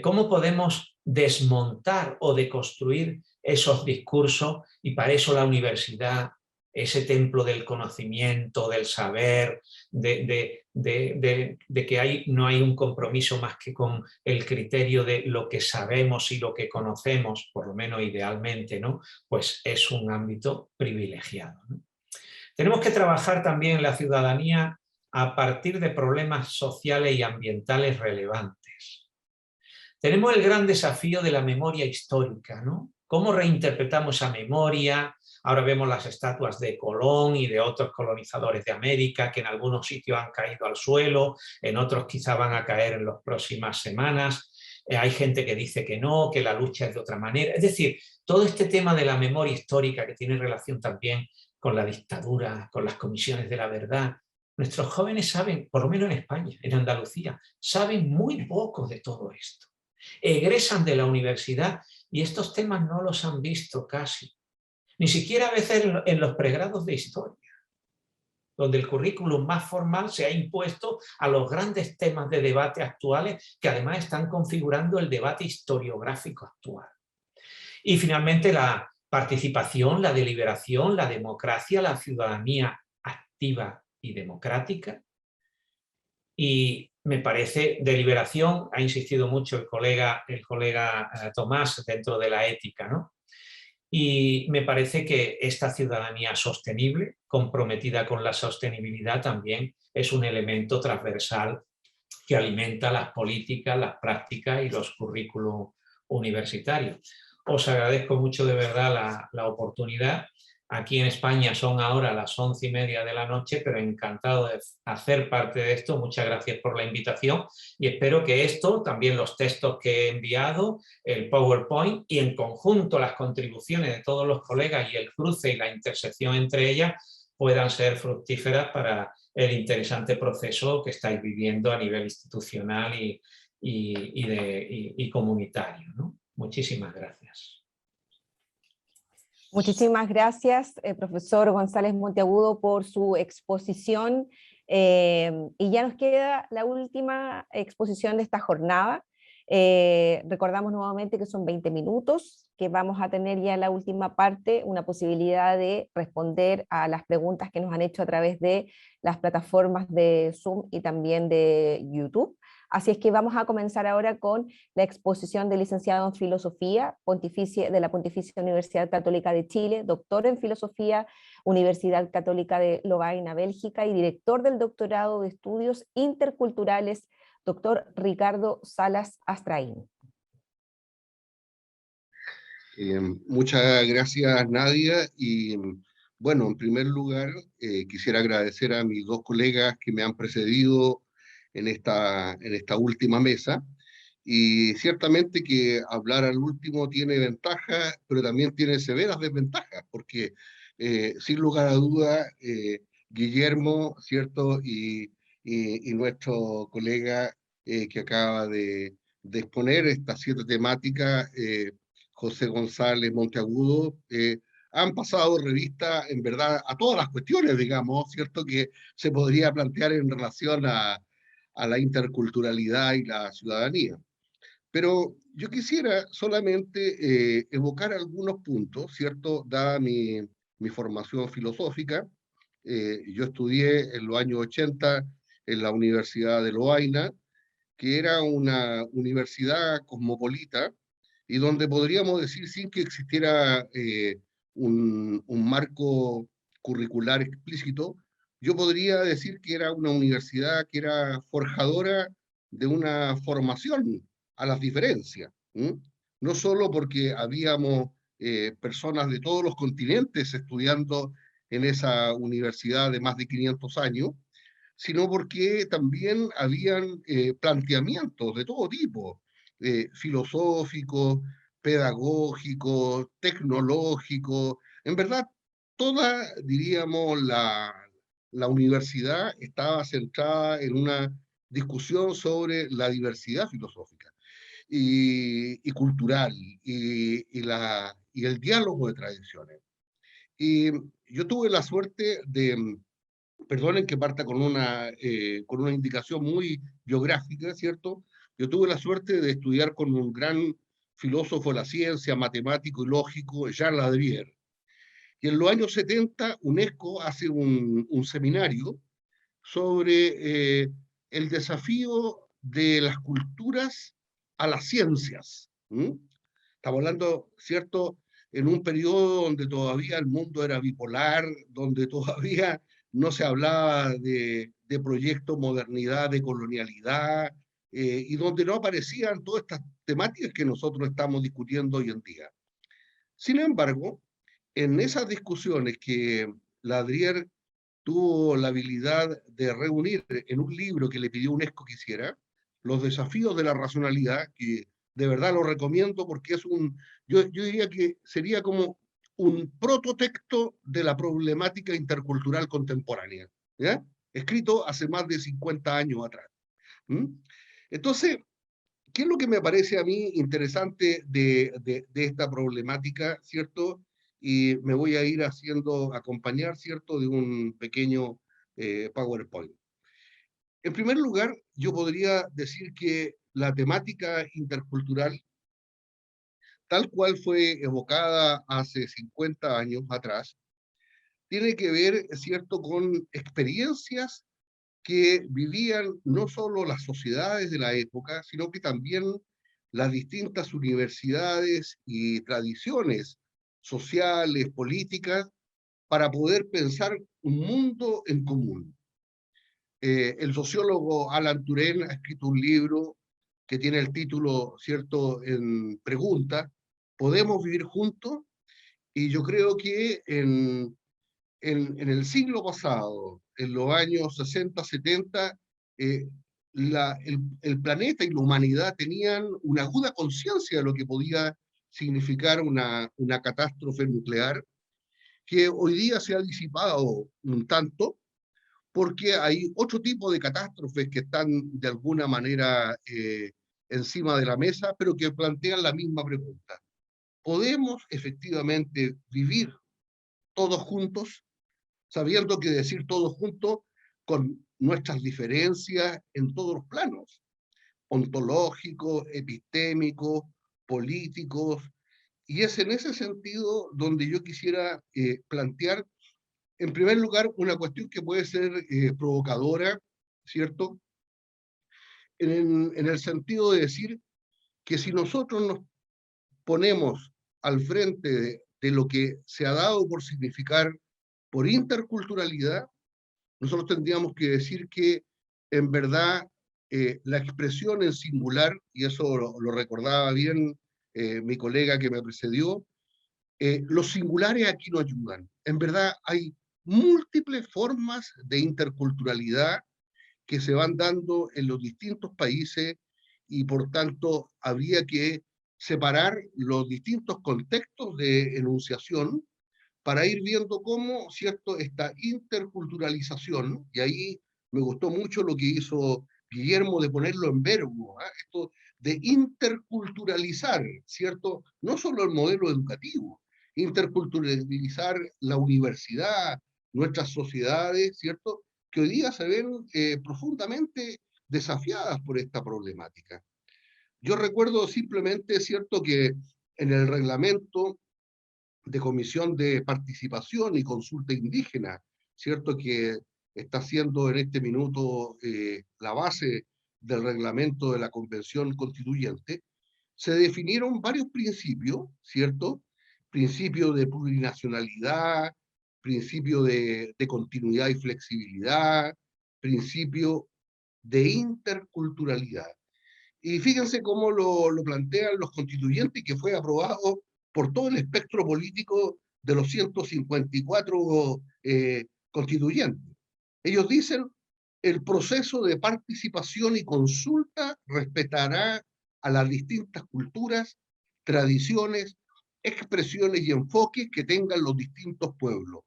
¿Cómo podemos desmontar o deconstruir esos discursos? Y para eso la universidad, ese templo del conocimiento, del saber, de que no hay un compromiso más que con el criterio de lo que sabemos y lo que conocemos, por lo menos idealmente, ¿no? Pues es un ámbito privilegiado, ¿no? Tenemos que trabajar también en la ciudadanía a partir de problemas sociales y ambientales relevantes. Tenemos el gran desafío de la memoria histórica, ¿no? ¿Cómo reinterpretamos esa memoria? Ahora vemos las estatuas de Colón y de otros colonizadores de América que en algunos sitios han caído al suelo, en otros quizá van a caer en las próximas semanas. Hay gente que dice que no, que la lucha es de otra manera. Es decir, todo este tema de la memoria histórica que tiene relación también con la dictadura, con las comisiones de la verdad. Nuestros jóvenes saben, por lo menos en España, en Andalucía, saben muy poco de todo esto. Egresan de la universidad y estos temas no los han visto casi. Ni siquiera a veces en los pregrados de historia, donde el currículum más formal se ha impuesto a los grandes temas de debate actuales que además están configurando el debate historiográfico actual. Y finalmente la participación, la deliberación, la democracia, la ciudadanía activa y democrática. Y me parece, deliberación, ha insistido mucho el colega Tomás dentro de la ética, ¿no? Y me parece que esta ciudadanía sostenible, comprometida con la sostenibilidad, también es un elemento transversal que alimenta las políticas, las prácticas y los currículos universitarios. Os agradezco mucho de verdad la oportunidad. Aquí en España son ahora las 11:30 de la noche, pero encantado de hacer parte de esto. Muchas gracias por la invitación y espero que esto, también los textos que he enviado, el PowerPoint y en conjunto las contribuciones de todos los colegas y el cruce y la intersección entre ellas puedan ser fructíferas para el interesante proceso que estáis viviendo a nivel institucional y comunitario, ¿no? Muchísimas gracias. Muchísimas gracias, profesor González Monteagudo, por su exposición. Y ya nos queda la última exposición de esta jornada. Recordamos nuevamente que son 20 minutos, que vamos a tener ya en la última parte una posibilidad de responder a las preguntas que nos han hecho a través de las plataformas de Zoom y también de YouTube. Así es que vamos a comenzar ahora con la exposición del licenciado en Filosofía de la Pontificia Universidad Católica de Chile, doctor en Filosofía, Universidad Católica de Lovaina, Bélgica, y director del doctorado de Estudios Interculturales, doctor Ricardo Salas Astraín. Muchas gracias, Nadia. Y bueno, en primer lugar, quisiera agradecer a mis dos colegas que me han precedido en esta última mesa. Y ciertamente que hablar al último tiene ventajas, pero también tiene severas desventajas, porque sin lugar a duda, Guillermo, ¿cierto? Y nuestro colega que acaba de exponer estas 7 temáticas, José González Monteagudo, han pasado revista, en verdad, a todas las cuestiones, digamos, ¿cierto? Que se podría plantear en relación a la interculturalidad y la ciudadanía. Pero yo quisiera solamente evocar algunos puntos, ¿cierto? Dada mi formación filosófica, yo estudié en los años 80 en la Universidad de Lovaina, que era una universidad cosmopolita, y donde podríamos decir, sin que existiera un marco curricular explícito, yo podría decir que era una universidad que era forjadora de una formación a las diferencias. No solo porque habíamos personas de todos los continentes estudiando en esa universidad de más de 500 años, sino porque también habían planteamientos de todo tipo, filosóficos, pedagógicos, tecnológicos. En verdad, toda, diríamos, la universidad estaba centrada en una discusión sobre la diversidad filosófica y cultural y el diálogo de tradiciones. Y yo tuve la suerte de, perdonen que parta con una indicación muy biográfica, ¿cierto? Yo tuve la suerte de estudiar con un gran filósofo de la ciencia, matemático y lógico, Jean Ladrier. Y en los años 70, UNESCO hace un seminario sobre el desafío de las culturas a las ciencias. Estamos hablando, ¿cierto?, en un periodo donde todavía el mundo era bipolar, donde todavía no se hablaba de proyecto modernidad, de colonialidad, y donde no aparecían todas estas temáticas que nosotros estamos discutiendo hoy en día. Sin embargo, en esas discusiones que Ladrier tuvo la habilidad de reunir en un libro que le pidió UNESCO que hiciera, Los desafíos de la racionalidad, que de verdad lo recomiendo porque es yo diría que sería como un prototexto de la problemática intercultural contemporánea, ¿ya? Escrito hace más de 50 años atrás. Entonces, ¿qué es lo que me parece a mí interesante de esta problemática, ¿cierto? Y me voy a ir acompañar, ¿cierto?, de un pequeño PowerPoint. En primer lugar, yo podría decir que la temática intercultural, tal cual fue evocada hace 50 años atrás, tiene que ver, ¿cierto?, con experiencias que vivían no solo las sociedades de la época, sino que también las distintas universidades y tradiciones sociales, políticas, para poder pensar un mundo en común. El sociólogo Alan Turing ha escrito un libro que tiene el título, ¿cierto?, en pregunta, ¿podemos vivir juntos? Y yo creo que en el siglo pasado, en los años 60, 70, el planeta y la humanidad tenían una aguda conciencia de lo que podía significar una catástrofe nuclear, que hoy día se ha disipado un tanto, porque hay otro tipo de catástrofes que están de alguna manera encima de la mesa, pero que plantean la misma pregunta. ¿Podemos efectivamente vivir todos juntos, sabiendo que decir todos juntos con nuestras diferencias en todos los planos? ontológicos, epistémicos, políticos, y es en ese sentido donde yo quisiera plantear, en primer lugar, una cuestión que puede ser provocadora, ¿cierto? En el sentido de decir que si nosotros nos ponemos al frente de lo que se ha dado por significar por interculturalidad, nosotros tendríamos que decir que en verdad la expresión en singular, y eso lo recordaba bien mi colega que me precedió, los singulares aquí no ayudan. En verdad hay múltiples formas de interculturalidad que se van dando en los distintos países y por tanto habría que separar los distintos contextos de enunciación para ir viendo cómo, ¿cierto?, esta interculturalización, y ahí me gustó mucho lo que hizo Guillermo de ponerlo en verbo, esto de interculturalizar, ¿cierto?, no solo el modelo educativo, interculturalizar la universidad, nuestras sociedades, ¿cierto?, que hoy día se ven profundamente desafiadas por esta problemática. Yo recuerdo simplemente, ¿cierto?, que en el reglamento de Comisión de Participación y Consulta Indígena, ¿cierto?, que está siendo en este minuto la base del reglamento de la Convención Constituyente, se definieron varios principios, ¿cierto? Principio de plurinacionalidad, principio de continuidad y flexibilidad, principio de interculturalidad. Y fíjense cómo lo plantean los constituyentes, que fue aprobado por todo el espectro político de los 154 constituyentes. Ellos dicen, el proceso de participación y consulta respetará a las distintas culturas, tradiciones, expresiones y enfoques que tengan los distintos pueblos.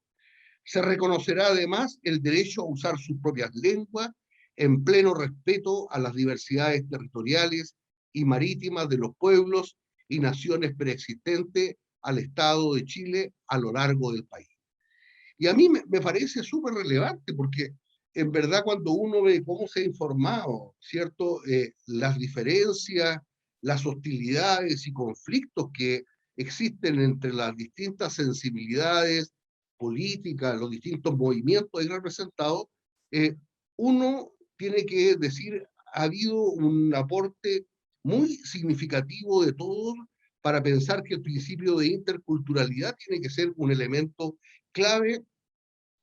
Se reconocerá además el derecho a usar sus propias lenguas en pleno respeto a las diversidades territoriales y marítimas de los pueblos y naciones preexistentes al Estado de Chile a lo largo del país. Y a mí me parece súper relevante porque en verdad cuando uno ve cómo se ha informado, ¿cierto? Las diferencias, las hostilidades y conflictos que existen entre las distintas sensibilidades políticas, los distintos movimientos ahí representados, uno tiene que decir, ha habido un aporte muy significativo de todos para pensar que el principio de interculturalidad tiene que ser un elemento clave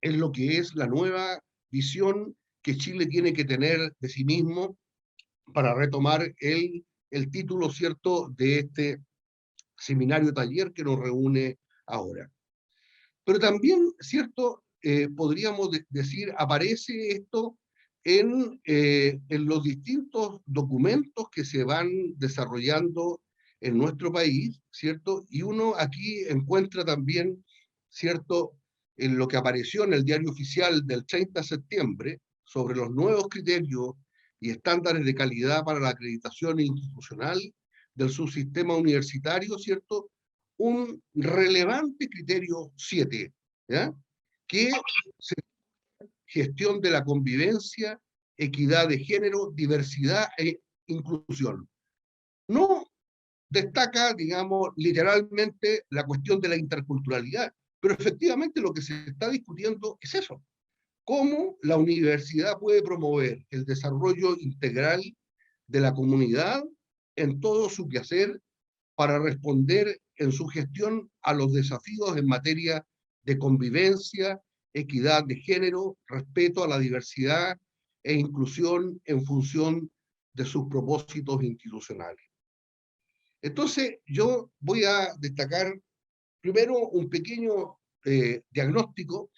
en lo que es la nueva visión que Chile tiene que tener de sí mismo para retomar el título, ¿cierto?, de este seminario taller que nos reúne ahora. Pero también, ¿cierto?, podríamos decir, aparece esto en los distintos documentos que se van desarrollando en nuestro país, ¿cierto? Y uno aquí encuentra también, ¿cierto?, en lo que apareció en el Diario Oficial del 30 de septiembre sobre los nuevos criterios y estándares de calidad para la acreditación institucional del subsistema universitario, ¿cierto?, un relevante criterio 7, ¿ya?, que se gestión de la convivencia, equidad de género, diversidad e inclusión. No destaca, digamos, literalmente la cuestión de la interculturalidad, pero efectivamente lo que se está discutiendo es eso. Cómo la universidad puede promover el desarrollo integral de la comunidad en todo su quehacer para responder en su gestión a los desafíos en materia de convivencia, equidad de género, respeto a la diversidad e inclusión en función de sus propósitos institucionales. Entonces, yo voy a destacar primero un pequeño diagnóstico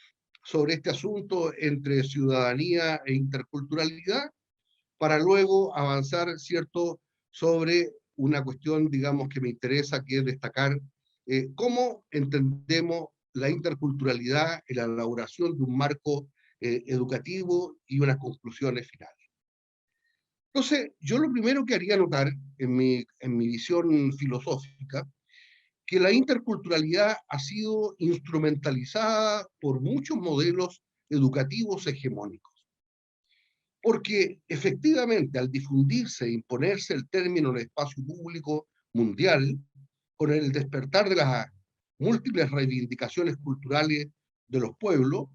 sobre este asunto entre ciudadanía e interculturalidad, para luego avanzar, ¿cierto?, sobre una cuestión, digamos, que me interesa, que es destacar cómo entendemos la interculturalidad en la elaboración de un marco educativo y unas conclusiones finales. Entonces, yo lo primero que haría notar en mi visión filosófica, que la interculturalidad ha sido instrumentalizada por muchos modelos educativos hegemónicos. porque efectivamente al difundirse e imponerse el término en el espacio público mundial, con el despertar de las múltiples reivindicaciones culturales de los pueblos,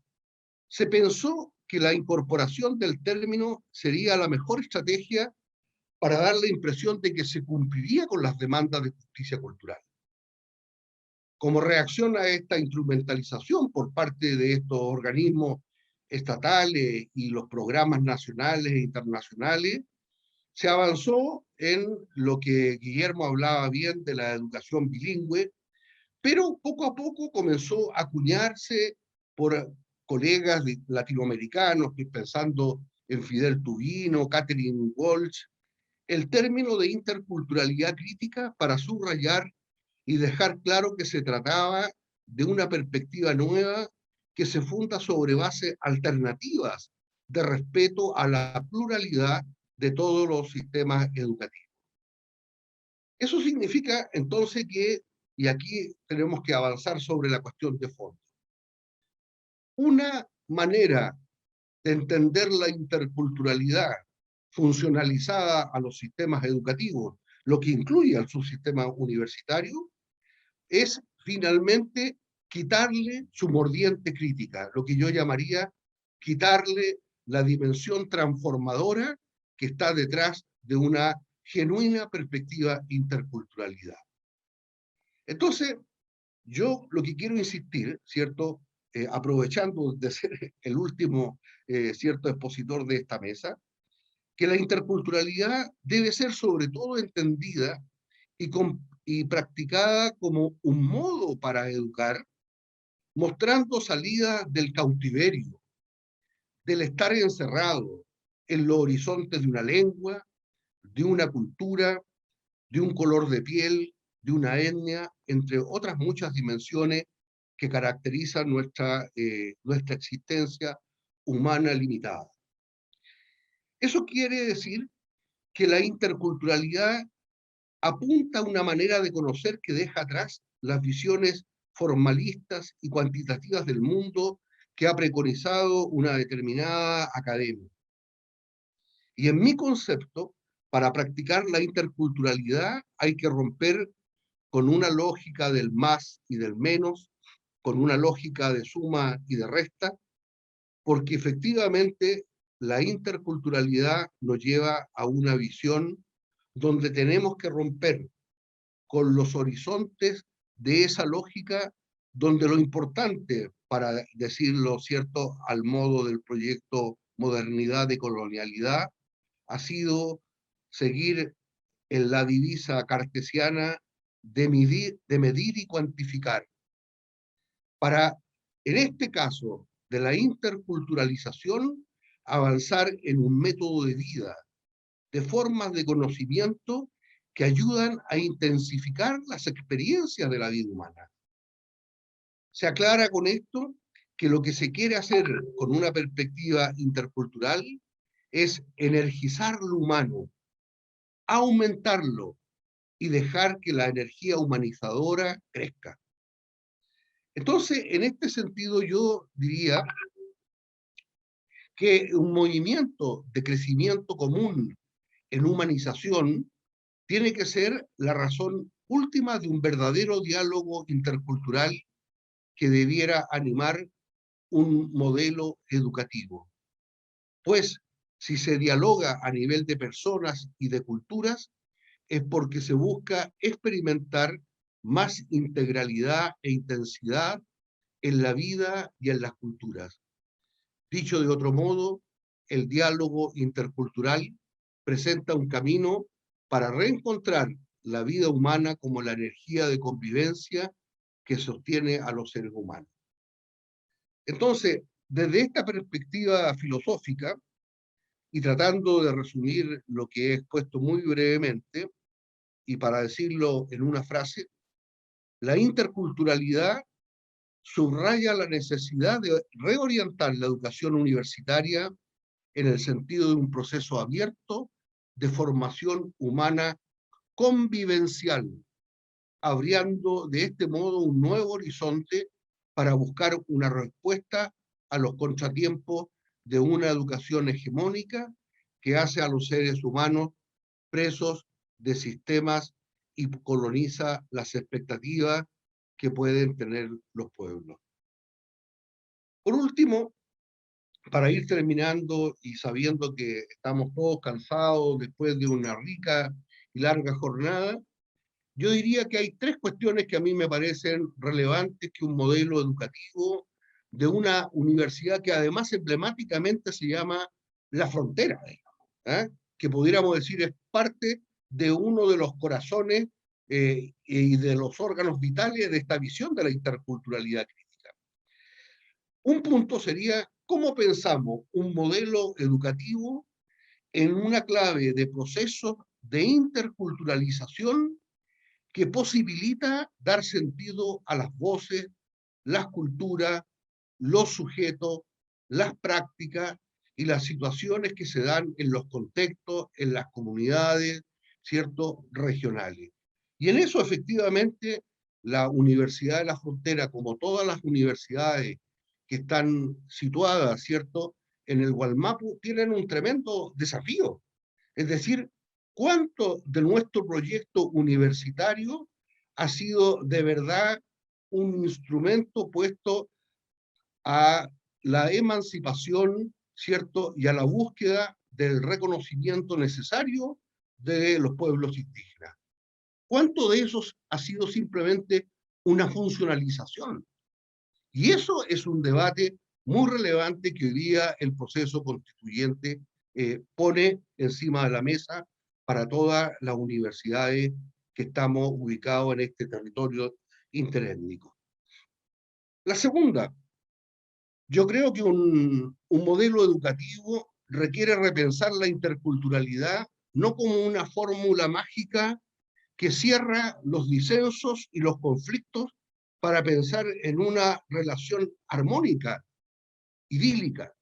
se pensó que la incorporación del término sería la mejor estrategia para dar la impresión de que se cumpliría con las demandas de justicia cultural. Como reacción a esta instrumentalización por parte de estos organismos estatales y los programas nacionales e internacionales, se avanzó en lo que Guillermo hablaba bien de la educación bilingüe, pero poco a poco comenzó a acuñarse por colegas latinoamericanos, pensando en Fidel Tubino, Catherine Walsh, el término de interculturalidad crítica para subrayar y dejar claro que se trataba de una perspectiva nueva que se funda sobre bases alternativas de respeto a la pluralidad de todos los sistemas educativos. Eso significa entonces que, y aquí tenemos que avanzar sobre la cuestión de fondo, una manera de entender la interculturalidad funcionalizada a los sistemas educativos, lo que incluye al subsistema universitario, es finalmente quitarle su mordiente crítica, lo que yo llamaría quitarle la dimensión transformadora que está detrás de una genuina perspectiva interculturalidad. Entonces, yo lo que quiero insistir, ¿cierto? Aprovechando de ser el último, cierto, expositor de esta mesa, que la interculturalidad debe ser sobre todo entendida y practicada como un modo para educar, mostrando salidas del cautiverio, del estar encerrado en los horizontes de una lengua, de una cultura, de un color de piel, de una etnia, entre otras muchas dimensiones que caracterizan nuestra existencia humana limitada. Eso quiere decir que la interculturalidad apunta a una manera de conocer que deja atrás las visiones formalistas y cuantitativas del mundo que ha preconizado una determinada academia. Y en mi concepto, para practicar la interculturalidad hay que romper con una lógica del más y del menos, con una lógica de suma y de resta, porque efectivamente la interculturalidad nos lleva a una visión donde tenemos que romper con los horizontes de esa lógica, donde lo importante, para decirlo cierto, al modo del proyecto Modernidad de Colonialidad, ha sido seguir en la divisa cartesiana de medir y cuantificar. Para, en este caso, de la interculturalización, avanzar en un método de vida, de formas de conocimiento que ayudan a intensificar las experiencias de la vida humana. Se aclara con esto que lo que se quiere hacer con una perspectiva intercultural es energizar lo humano, aumentarlo y dejar que la energía humanizadora crezca. Entonces, en este sentido, yo diría que un movimiento de crecimiento común en humanización tiene que ser la razón última de un verdadero diálogo intercultural que debiera animar un modelo educativo. Pues, si se dialoga a nivel de personas y de culturas, es porque se busca experimentar más integralidad e intensidad en la vida y en las culturas. Dicho de otro modo, el diálogo intercultural presenta un camino para reencontrar la vida humana como la energía de convivencia que sostiene a los seres humanos. Entonces, desde esta perspectiva filosófica, y tratando de resumir lo que he expuesto muy brevemente, y para decirlo en una frase, la interculturalidad subraya la necesidad de reorientar la educación universitaria en el sentido de un proceso abierto de formación humana convivencial, abriendo de este modo un nuevo horizonte para buscar una respuesta a los contratiempos de una educación hegemónica que hace a los seres humanos presos de sistemas y coloniza las expectativas que pueden tener los pueblos. Por último, para ir terminando y sabiendo que estamos todos cansados después de una rica y larga jornada, yo diría que hay tres cuestiones que a mí me parecen relevantes que un modelo educativo de una universidad que además emblemáticamente se llama La Frontera, ¿eh? Que pudiéramos decir es parte de uno de los corazones y de los órganos vitales de esta visión de la interculturalidad crítica. Un punto sería cómo pensamos un modelo educativo en una clave de procesos de interculturalización que posibilita dar sentido a las voces, las culturas, los sujetos, las prácticas y las situaciones que se dan en los contextos, en las comunidades, ¿cierto?, regionales. Y en eso, efectivamente, la Universidad de la Frontera, como todas las universidades que están situadas, ¿cierto?, en el Gualmapu, tienen un tremendo desafío. Es decir, ¿cuánto de nuestro proyecto universitario ha sido de verdad un instrumento puesto a la emancipación, ¿cierto?, y a la búsqueda del reconocimiento necesario de los pueblos indígenas? ¿Cuánto de esos ha sido simplemente una funcionalización? Y eso es un debate muy relevante que hoy día el proceso constituyente pone encima de la mesa para todas las universidades que estamos ubicados en este territorio interétnico. La segunda, yo creo que un modelo educativo requiere repensar la interculturalidad no como una fórmula mágica que cierra los disensos y los conflictos para pensar en una relación armónica, idílica.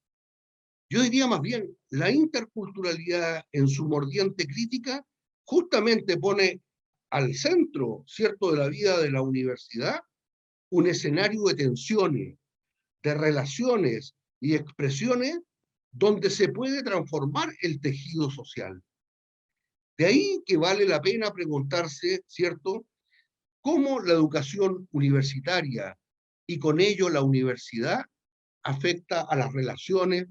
Yo diría más bien, la interculturalidad en su mordiente crítica justamente pone al centro, ¿cierto?, de la vida de la universidad, un escenario de tensiones, de relaciones y expresiones donde se puede transformar el tejido social. De ahí que vale la pena preguntarse, ¿cierto?, cómo la educación universitaria y con ello la universidad afecta a las relaciones,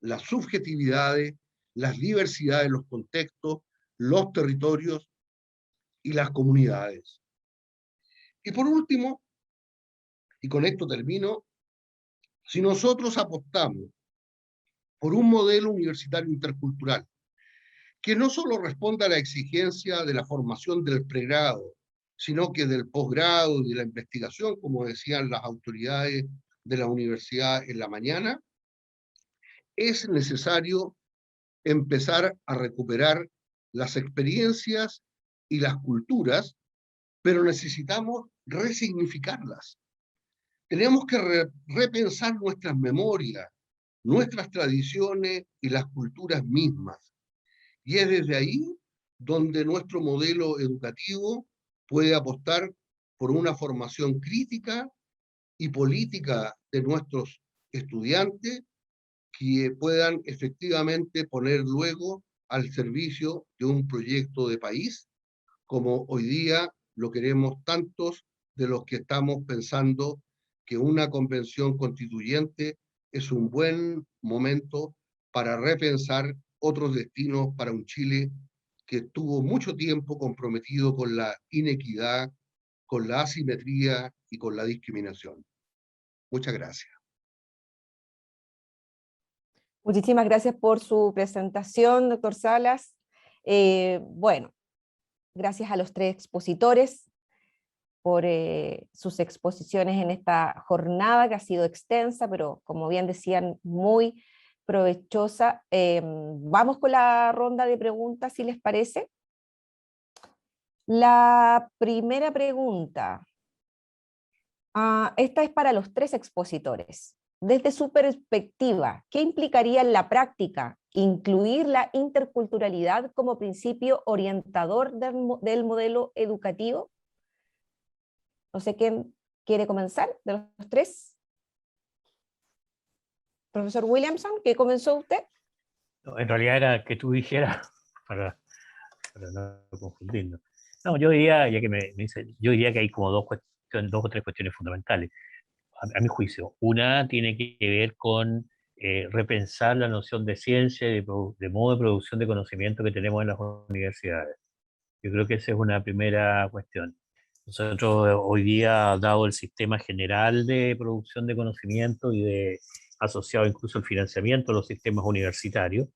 las subjetividades, las diversidades de los contextos, los territorios y las comunidades. Y por último, y con esto termino, si nosotros apostamos por un modelo universitario intercultural que no solo responda a la exigencia de la formación del pregrado, sino que del posgrado y de la investigación, como decían las autoridades de la universidad en la mañana, es necesario empezar a recuperar las experiencias y las culturas, pero necesitamos resignificarlas. Tenemos que repensar nuestras memorias, nuestras tradiciones y las culturas mismas. Y es desde ahí donde nuestro modelo educativo puede apostar por una formación crítica y política de nuestros estudiantes que puedan efectivamente poner luego al servicio de un proyecto de país, como hoy día lo queremos tantos de los que estamos pensando que una convención constituyente es un buen momento para repensar otros destinos para un Chile que estuvo mucho tiempo comprometido con la inequidad, con la asimetría y con la discriminación. Muchas gracias. Muchísimas gracias por su presentación, doctor Salas. Bueno, gracias a los tres expositores por sus exposiciones en esta jornada que ha sido extensa, pero como bien decían, muy provechosa. Vamos con la ronda de preguntas, si les parece. La primera pregunta, esta es para los tres expositores. Desde su perspectiva, ¿qué implicaría en la práctica incluir la interculturalidad como principio orientador del modelo educativo? No sé quién quiere comenzar de los tres. Profesor Williamson, ¿qué comenzó usted? No, en realidad era que tú dijeras, para no confundirnos. No, yo diría, ya que me dice, yo diría que hay como dos o tres cuestiones fundamentales, a mi juicio. Una tiene que ver con repensar la noción de ciencia y de modo de producción de conocimiento que tenemos en las universidades. Yo creo que esa es una primera cuestión. Nosotros hoy día, dado el sistema general de producción de conocimiento y de asociado incluso al financiamiento de los sistemas universitarios,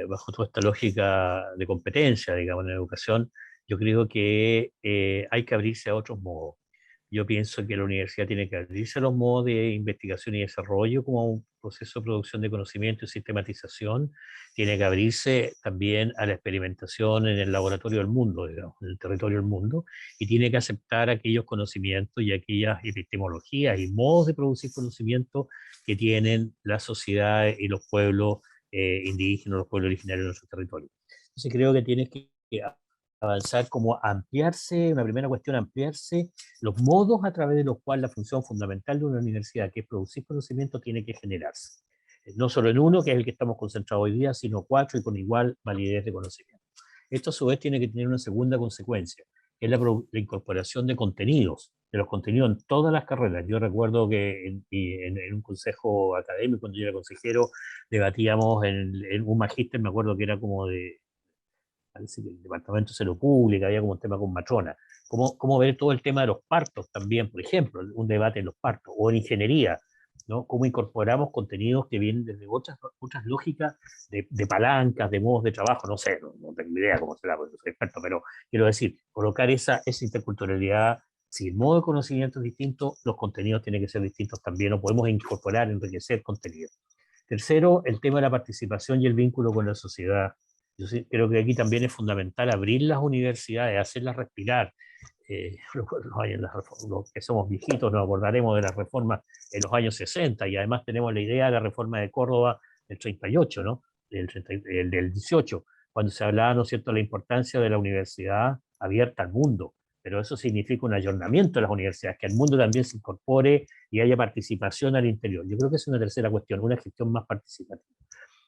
bajo toda esta lógica de competencia, digamos, en la educación, yo creo que hay que abrirse a otros modos. Yo pienso que la universidad tiene que abrirse a los modos de investigación y desarrollo como un proceso de producción de conocimiento y sistematización. Tiene que abrirse también a la experimentación en el laboratorio del mundo, digamos, en el territorio del mundo, y tiene que aceptar aquellos conocimientos y aquellas epistemologías y modos de producir conocimiento que tienen las sociedades y los pueblos indígenas, los pueblos originarios de nuestro territorio. Entonces creo que tienes que avanzar como ampliarse, una primera cuestión, ampliarse los modos a través de los cuales la función fundamental de una universidad, que es producir conocimiento, tiene que generarse. No solo en uno, que es el que estamos concentrados hoy día, sino 4 y con igual validez de conocimiento. Esto a su vez tiene que tener una segunda consecuencia, que es la incorporación de contenidos, de los contenidos en todas las carreras. Yo recuerdo que en un consejo académico, cuando yo era consejero, debatíamos en un magíster, me acuerdo que era como de, parece que el Departamento de Salud Pública, había como un tema con matrona, cómo ver todo el tema de los partos también, por ejemplo, un debate en los partos, o en ingeniería, ¿no? Cómo incorporamos contenidos que vienen desde otras lógicas de palancas, de modos de trabajo, no sé, no tengo idea cómo será, porque no soy experto, pero quiero decir, colocar esa interculturalidad. Si el modo de conocimiento es distinto, los contenidos tienen que ser distintos también, o podemos incorporar, enriquecer contenidos. Tercero, el tema de la participación y el vínculo con la sociedad. Yo sí, creo que aquí también es fundamental abrir las universidades, hacerlas respirar. Los que somos viejitos nos acordaremos de las reformas en los años 60, y además tenemos la idea de la reforma de Córdoba del 38, ¿no? Del 18, cuando se hablaba, ¿no es cierto?, de la importancia de la universidad abierta al mundo. Pero eso significa un ayornamiento de las universidades, que el mundo también se incorpore y haya participación al interior. Yo creo que es una tercera cuestión, una gestión más participativa.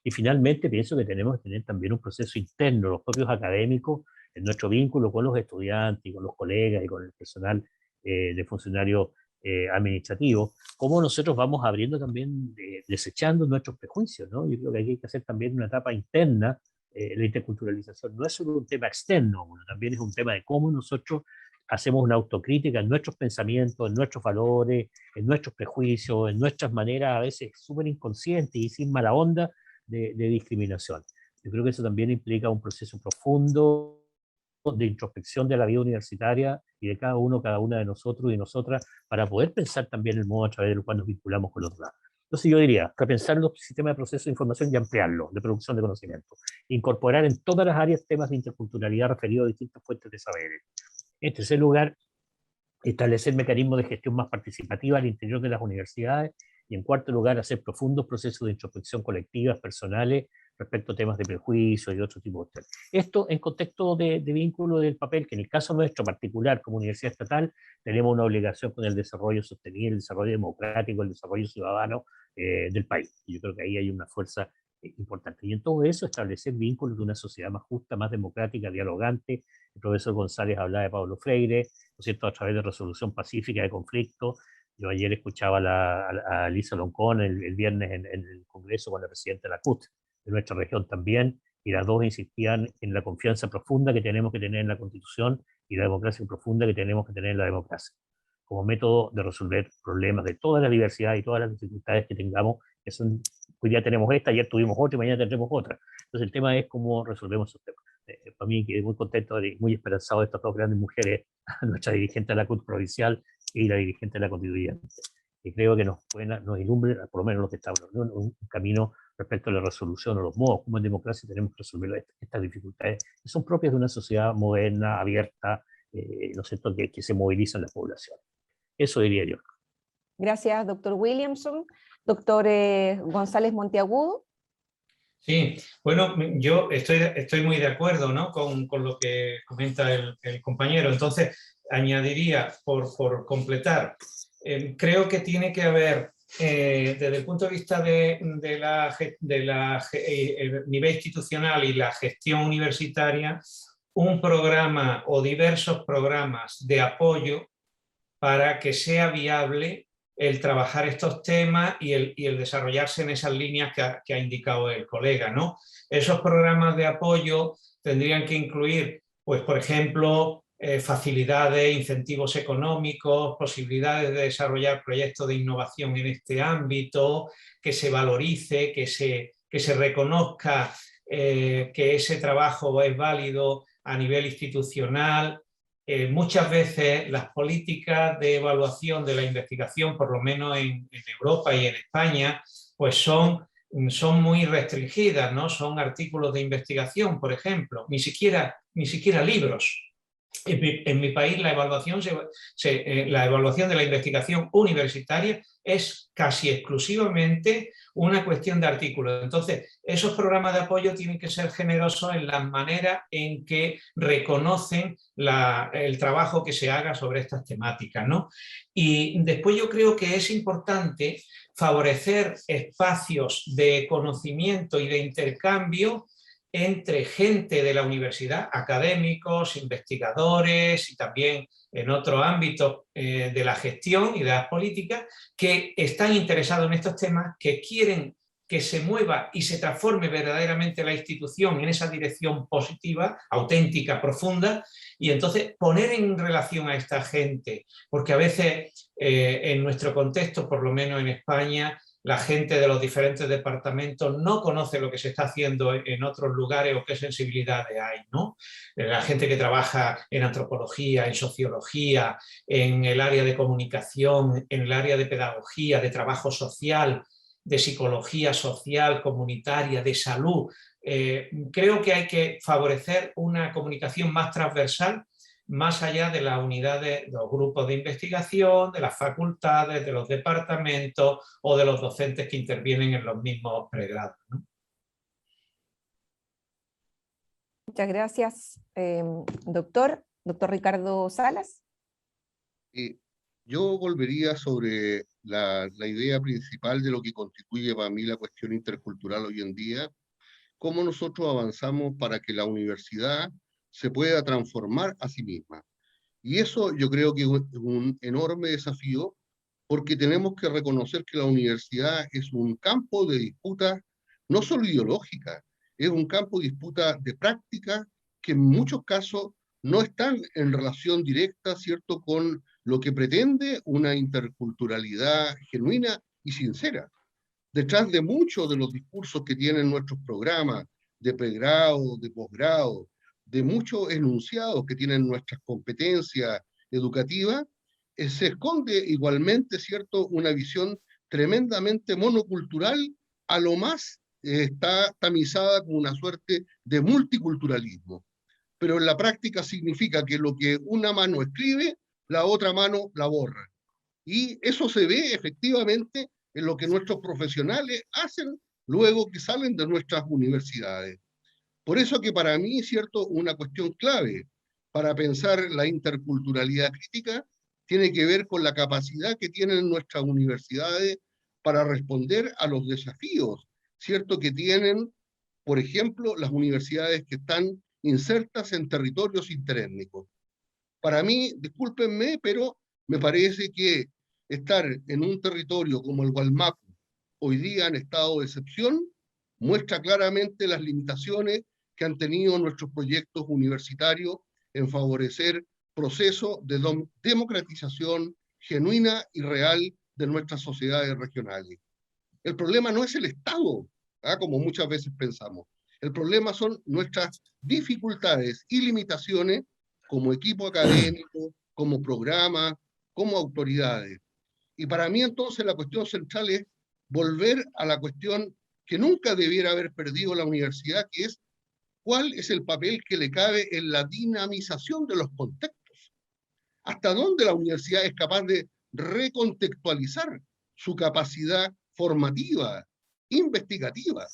Y finalmente pienso que tenemos que tener también un proceso interno, los propios académicos, en nuestro vínculo con los estudiantes y con los colegas y con el personal de funcionarios administrativos, cómo nosotros vamos abriendo también, desechando nuestros prejuicios, ¿no? Yo creo que aquí hay que hacer también una etapa interna. La interculturalización no es solo un tema externo, bueno, también es un tema de cómo nosotros hacemos una autocrítica en nuestros pensamientos, en nuestros valores, en nuestros prejuicios, en nuestras maneras a veces súper inconscientes y sin mala onda de discriminación. Yo creo que eso también implica un proceso profundo de introspección de la vida universitaria y de cada uno, cada una de nosotros y nosotras, para poder pensar también el modo a través del cual nos vinculamos con los demás. Entonces yo diría, repensar los sistemas de proceso de información y ampliarlo, de producción de conocimiento. Incorporar en todas las áreas temas de interculturalidad referidos a distintas fuentes de saberes. En tercer lugar, establecer mecanismos de gestión más participativa al interior de las universidades. Y en cuarto lugar, hacer profundos procesos de introspección colectivas, personales, respecto a temas de prejuicio y otro tipo de cosas. Esto en contexto de vínculo del papel, que en el caso nuestro particular como universidad estatal, tenemos una obligación con el desarrollo sostenible, el desarrollo democrático, el desarrollo ciudadano del país. Y yo creo que ahí hay una fuerza importante. Y en todo eso, establecer vínculos de una sociedad más justa, más democrática, dialogante. El profesor González hablaba de Pablo Freire, ¿no es cierto?, a través de resolución pacífica de conflictos. Yo ayer escuchaba a Lisa Loncón el viernes en el Congreso con la presidenta de la CUT, de nuestra región también, y las dos insistían en la confianza profunda que tenemos que tener en la Constitución y la democracia profunda que tenemos que tener en la democracia, como método de resolver problemas de toda la diversidad y todas las dificultades que tengamos, que son, hoy día tenemos esta, ayer tuvimos otra y mañana tendremos otra. Entonces el tema es cómo resolvemos esos temas. Para mí, quedé muy contento y muy esperanzado de estas dos grandes mujeres, nuestra dirigente de la CUT provincial y la dirigente de la constituyente, que creo que nos ilumbre, por lo menos los que estamos en un camino respecto a la resolución o los modos, como en democracia tenemos que resolver estas dificultades que son propias de una sociedad moderna, abierta, ¿no es cierto?, que se moviliza en la población. Eso diría yo. Gracias, doctor Williamson. Doctor González Monteagudo. Sí, bueno, yo estoy muy de acuerdo, ¿no?, con lo que comenta el compañero. Entonces, añadiría, por completar, creo que tiene que haber desde el punto de vista del nivel institucional y la gestión universitaria, un programa o diversos programas de apoyo para que sea viable el trabajar estos temas y el desarrollarse en esas líneas que ha indicado el colega, ¿no? Esos programas de apoyo tendrían que incluir, pues, por ejemplo, facilidades, incentivos económicos, posibilidades de desarrollar proyectos de innovación en este ámbito, que se valorice, que se reconozca que ese trabajo es válido a nivel institucional. Muchas veces las políticas de evaluación de la investigación, por lo menos en Europa y en España, pues son muy restringidas, ¿no? Son artículos de investigación, por ejemplo, ni siquiera libros. En mi país la evaluación de la investigación universitaria es casi exclusivamente una cuestión de artículos. Entonces, esos programas de apoyo tienen que ser generosos en la manera en que reconocen el trabajo que se haga sobre estas temáticas, ¿no? Y después yo creo que es importante favorecer espacios de conocimiento y de intercambio entre gente de la universidad, académicos, investigadores y también en otros ámbitos de la gestión y de las políticas que están interesados en estos temas, que quieren que se mueva y se transforme verdaderamente la institución en esa dirección positiva, auténtica, profunda, y entonces poner en relación a esta gente, porque a veces en nuestro contexto, por lo menos en España, la gente de los diferentes departamentos no conoce lo que se está haciendo en otros lugares o qué sensibilidades hay, ¿no? La gente que trabaja en antropología, en sociología, en el área de comunicación, en el área de pedagogía, de trabajo social, de psicología social, comunitaria, de salud. Creo que hay que favorecer una comunicación más transversal, más allá de las unidades, de los grupos de investigación, de las facultades, de los departamentos o de los docentes que intervienen en los mismos pregrados, ¿no? Muchas gracias, doctor Ricardo Salas. Yo volvería sobre la idea principal de lo que constituye para mí la cuestión intercultural hoy en día, cómo nosotros avanzamos para que la universidad se pueda transformar a sí misma. Y eso yo creo que es un enorme desafío, porque tenemos que reconocer que la universidad es un campo de disputa no solo ideológica, es un campo de disputa de práctica que en muchos casos no están en relación directa, ¿cierto?, con lo que pretende una interculturalidad genuina y sincera. Detrás de muchos de los discursos que tienen nuestros programas de pregrado, de posgrado, de muchos enunciados que tienen nuestras competencias educativas, se esconde igualmente, ¿cierto?, una visión tremendamente monocultural, a lo más está tamizada como una suerte de multiculturalismo. Pero en la práctica significa que lo que una mano escribe, la otra mano la borra. Y eso se ve efectivamente en lo que nuestros profesionales hacen luego que salen de nuestras universidades. Por eso que para mí, ¿cierto?, una cuestión clave para pensar la interculturalidad crítica tiene que ver con la capacidad que tienen nuestras universidades para responder a los desafíos, ¿cierto?, que tienen, por ejemplo, las universidades que están insertas en territorios interétnicos. Para mí, discúlpenme, pero me parece que estar en un territorio como el Gualmapu, hoy día en estado de excepción, muestra claramente las limitaciones que han tenido nuestros proyectos universitarios en favorecer procesos de democratización genuina y real de nuestras sociedades regionales. El problema no es el Estado, como muchas veces pensamos. El problema son nuestras dificultades y limitaciones como equipo académico, como programa, como autoridades. Y para mí entonces la cuestión central es volver a la cuestión que nunca debiera haber perdido la universidad, que es cuál es el papel que le cabe en la dinamización de los contextos. ¿Hasta dónde la universidad es capaz de recontextualizar su capacidad formativa, investigativa?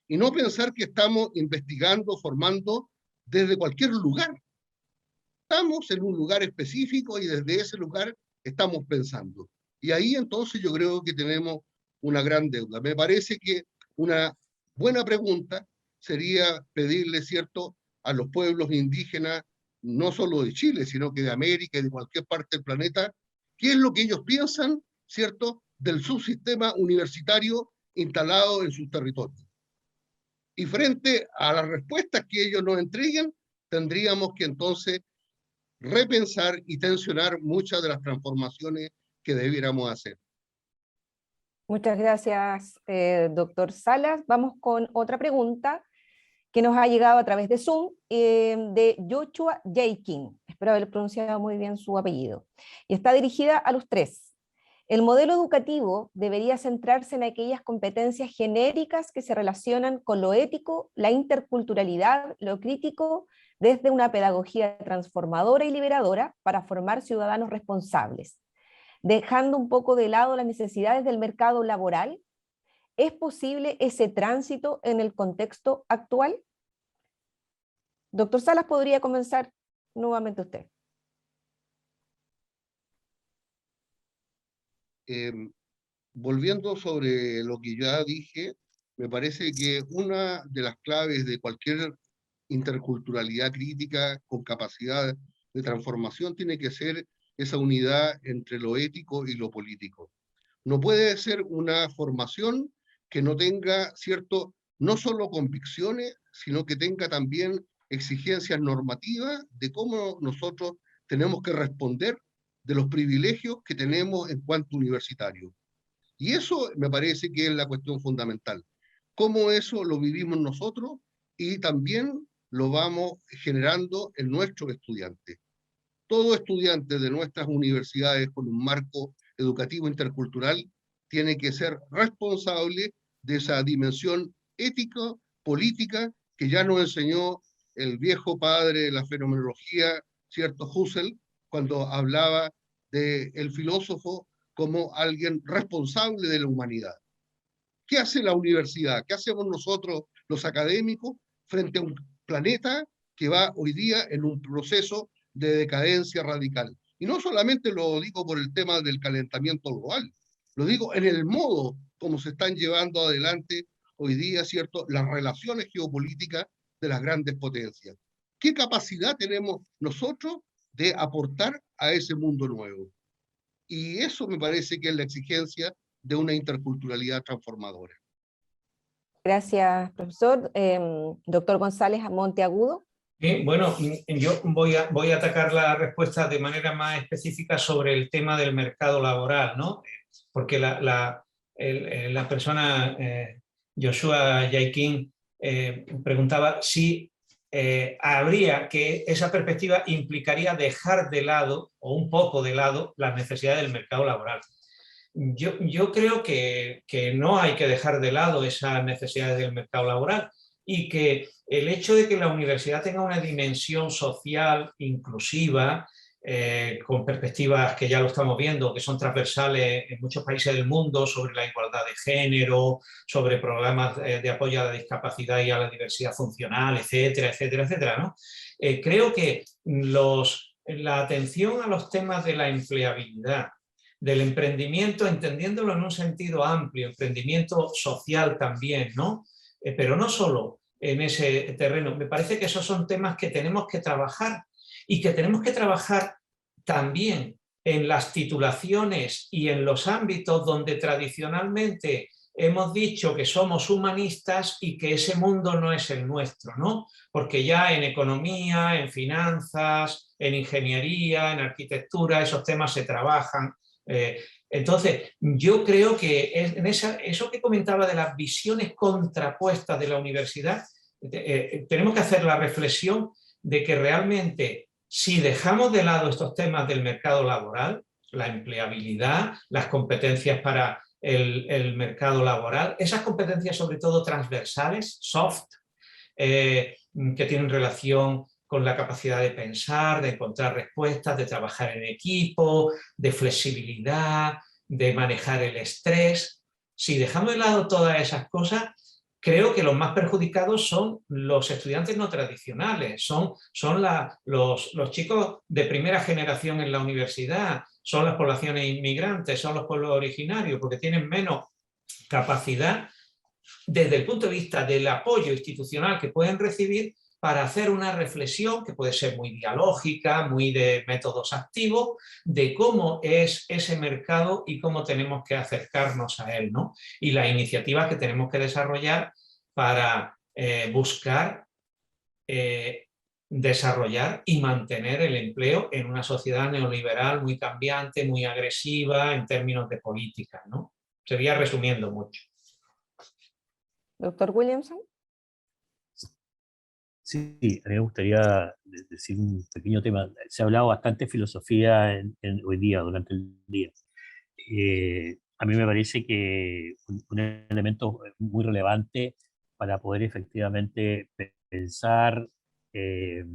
Y no pensar que estamos investigando, formando desde cualquier lugar. Estamos en un lugar específico y desde ese lugar estamos pensando. Y ahí entonces yo creo que tenemos una gran deuda. Me parece que una buena pregunta sería pedirle, ¿cierto?, a los pueblos indígenas, no solo de Chile, sino que de América y de cualquier parte del planeta, qué es lo que ellos piensan, ¿cierto?, del subsistema universitario instalado en sus territorios. Y frente a las respuestas que ellos nos entreguen, tendríamos que entonces repensar y tensionar muchas de las transformaciones que debiéramos hacer. Muchas gracias, doctor Salas. Vamos con otra pregunta que nos ha llegado a través de Zoom, de Joshua Jaikin. Espero haber pronunciado muy bien su apellido. Y está dirigida a los tres. El modelo educativo debería centrarse en aquellas competencias genéricas que se relacionan con lo ético, la interculturalidad, lo crítico, desde una pedagogía transformadora y liberadora para formar ciudadanos responsables, dejando un poco de lado las necesidades del mercado laboral. ¿Es posible ese tránsito en el contexto actual? Doctor Salas, podría comenzar nuevamente usted. Volviendo sobre lo que ya dije, me parece que una de las claves de cualquier interculturalidad crítica con capacidad de transformación tiene que ser esa unidad entre lo ético y lo político. No puede ser una formación que no tenga, ¿cierto?, no solo convicciones, sino que tenga también exigencias normativas de cómo nosotros tenemos que responder de los privilegios que tenemos en cuanto universitarios. Y eso me parece que es la cuestión fundamental. Cómo eso lo vivimos nosotros y también lo vamos generando en nuestros estudiantes. Todo estudiante de nuestras universidades con un marco educativo intercultural tiene que ser responsable de esa dimensión ética, política, que ya nos enseñó el viejo padre de la fenomenología, cierto, Husserl, cuando hablaba del filósofo como alguien responsable de la humanidad. ¿Qué hace la universidad? ¿Qué hacemos nosotros, los académicos, frente a un planeta que va hoy día en un proceso de decadencia radical? Y no solamente lo digo por el tema del calentamiento global, lo digo en el modo como se están llevando adelante hoy día, ¿cierto?, las relaciones geopolíticas de las grandes potencias. ¿Qué capacidad tenemos nosotros de aportar a ese mundo nuevo? Y eso me parece que es la exigencia de una interculturalidad transformadora. Gracias, profesor. Doctor González Monteagudo. Bueno, yo voy a atacar la respuesta de manera más específica sobre el tema del mercado laboral, ¿no? Porque la persona, Joshua Jaikin, preguntaba si habría que esa perspectiva implicaría dejar de lado, o un poco de lado, las necesidades del mercado laboral. Yo creo que no hay que dejar de lado esas necesidades del mercado laboral y que el hecho de que la universidad tenga una dimensión social inclusiva, con perspectivas que ya lo estamos viendo, que son transversales en muchos países del mundo, sobre la igualdad de género, sobre programas de apoyo a la discapacidad y a la diversidad funcional, etcétera, etcétera, etcétera, ¿no? Creo que la atención a los temas de la empleabilidad, del emprendimiento, entendiéndolo en un sentido amplio, emprendimiento social también, ¿no? Pero no solo en ese terreno. Me parece que esos son temas que tenemos que trabajar y que tenemos que trabajar también en las titulaciones y en los ámbitos donde tradicionalmente hemos dicho que somos humanistas y que ese mundo no es el nuestro, ¿no? Porque ya en economía, en finanzas, en ingeniería, en arquitectura, esos temas se trabajan. Entonces, yo creo que en eso que comentaba de las visiones contrapuestas de la universidad, tenemos que hacer la reflexión de que realmente, si dejamos de lado estos temas del mercado laboral, la empleabilidad, las competencias para el mercado laboral, esas competencias sobre todo transversales, soft, que tienen relación con la capacidad de pensar, de encontrar respuestas, de trabajar en equipo, de flexibilidad, de manejar el estrés. Si dejamos de lado todas esas cosas, creo que los más perjudicados son los estudiantes no tradicionales, son los chicos de primera generación en la universidad, son las poblaciones inmigrantes, son los pueblos originarios, porque tienen menos capacidad desde el punto de vista del apoyo institucional que pueden recibir para hacer una reflexión que puede ser muy dialógica, muy de métodos activos, de cómo es ese mercado y cómo tenemos que acercarnos a él, ¿no? Y las iniciativas que tenemos que desarrollar para buscar desarrollar y mantener el empleo en una sociedad neoliberal muy cambiante, muy agresiva en términos de política, ¿no? Sería resumiendo mucho. Doctor Williamson. Sí, a mí me gustaría decir un pequeño tema. Se ha hablado bastante de filosofía hoy día, durante el día. A mí me parece que un elemento muy relevante para poder efectivamente pensar el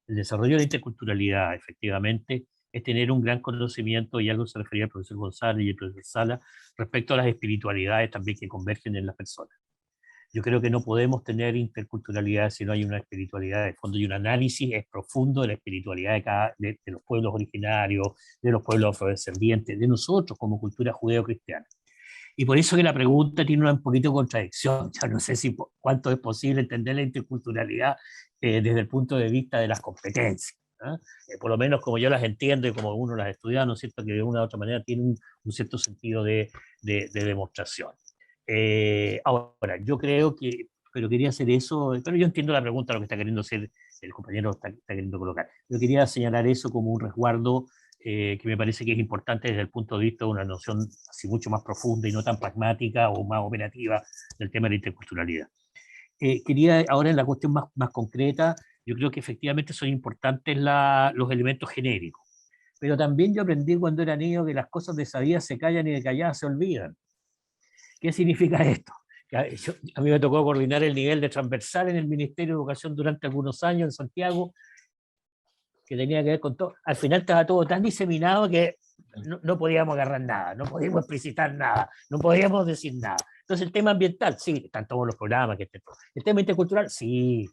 desarrollo de la interculturalidad, efectivamente, es tener un gran conocimiento, y algo se refería al profesor González y el profesor Sala, respecto a las espiritualidades también que convergen en las personas. Yo creo que no podemos tener interculturalidad si no hay una espiritualidad de fondo y un análisis profundo de la espiritualidad de los pueblos originarios, de los pueblos afrodescendientes, de nosotros como cultura judeo-cristiana. Y por eso que la pregunta tiene un poquito de contradicción. Ya no sé cuánto es posible entender la interculturalidad desde el punto de vista de las competencias. Por lo menos como yo las entiendo y como uno las estudia, ¿no es cierto?, que de una u otra manera tiene un cierto sentido de demostración. Ahora, yo creo que, pero quería hacer eso, pero yo entiendo la pregunta, lo que está queriendo hacer el compañero, está queriendo colocar. Yo quería señalar eso como un resguardo que me parece que es importante desde el punto de vista de una noción así mucho más profunda y no tan pragmática o más operativa del tema de la interculturalidad. Quería ahora en la cuestión más concreta, yo creo que efectivamente son importantes los elementos genéricos, pero también yo aprendí cuando era niño que las cosas de sabidas se callan y de calladas se olvidan. ¿Qué significa esto? A mí me tocó coordinar el nivel de transversal en el Ministerio de Educación durante algunos años en Santiago, que tenía que ver con todo. Al final estaba todo tan diseminado que no podíamos agarrar nada, no podíamos explicitar nada, no podíamos decir nada. Entonces el tema ambiental, sí, están todos los programas. El tema intercultural, sí.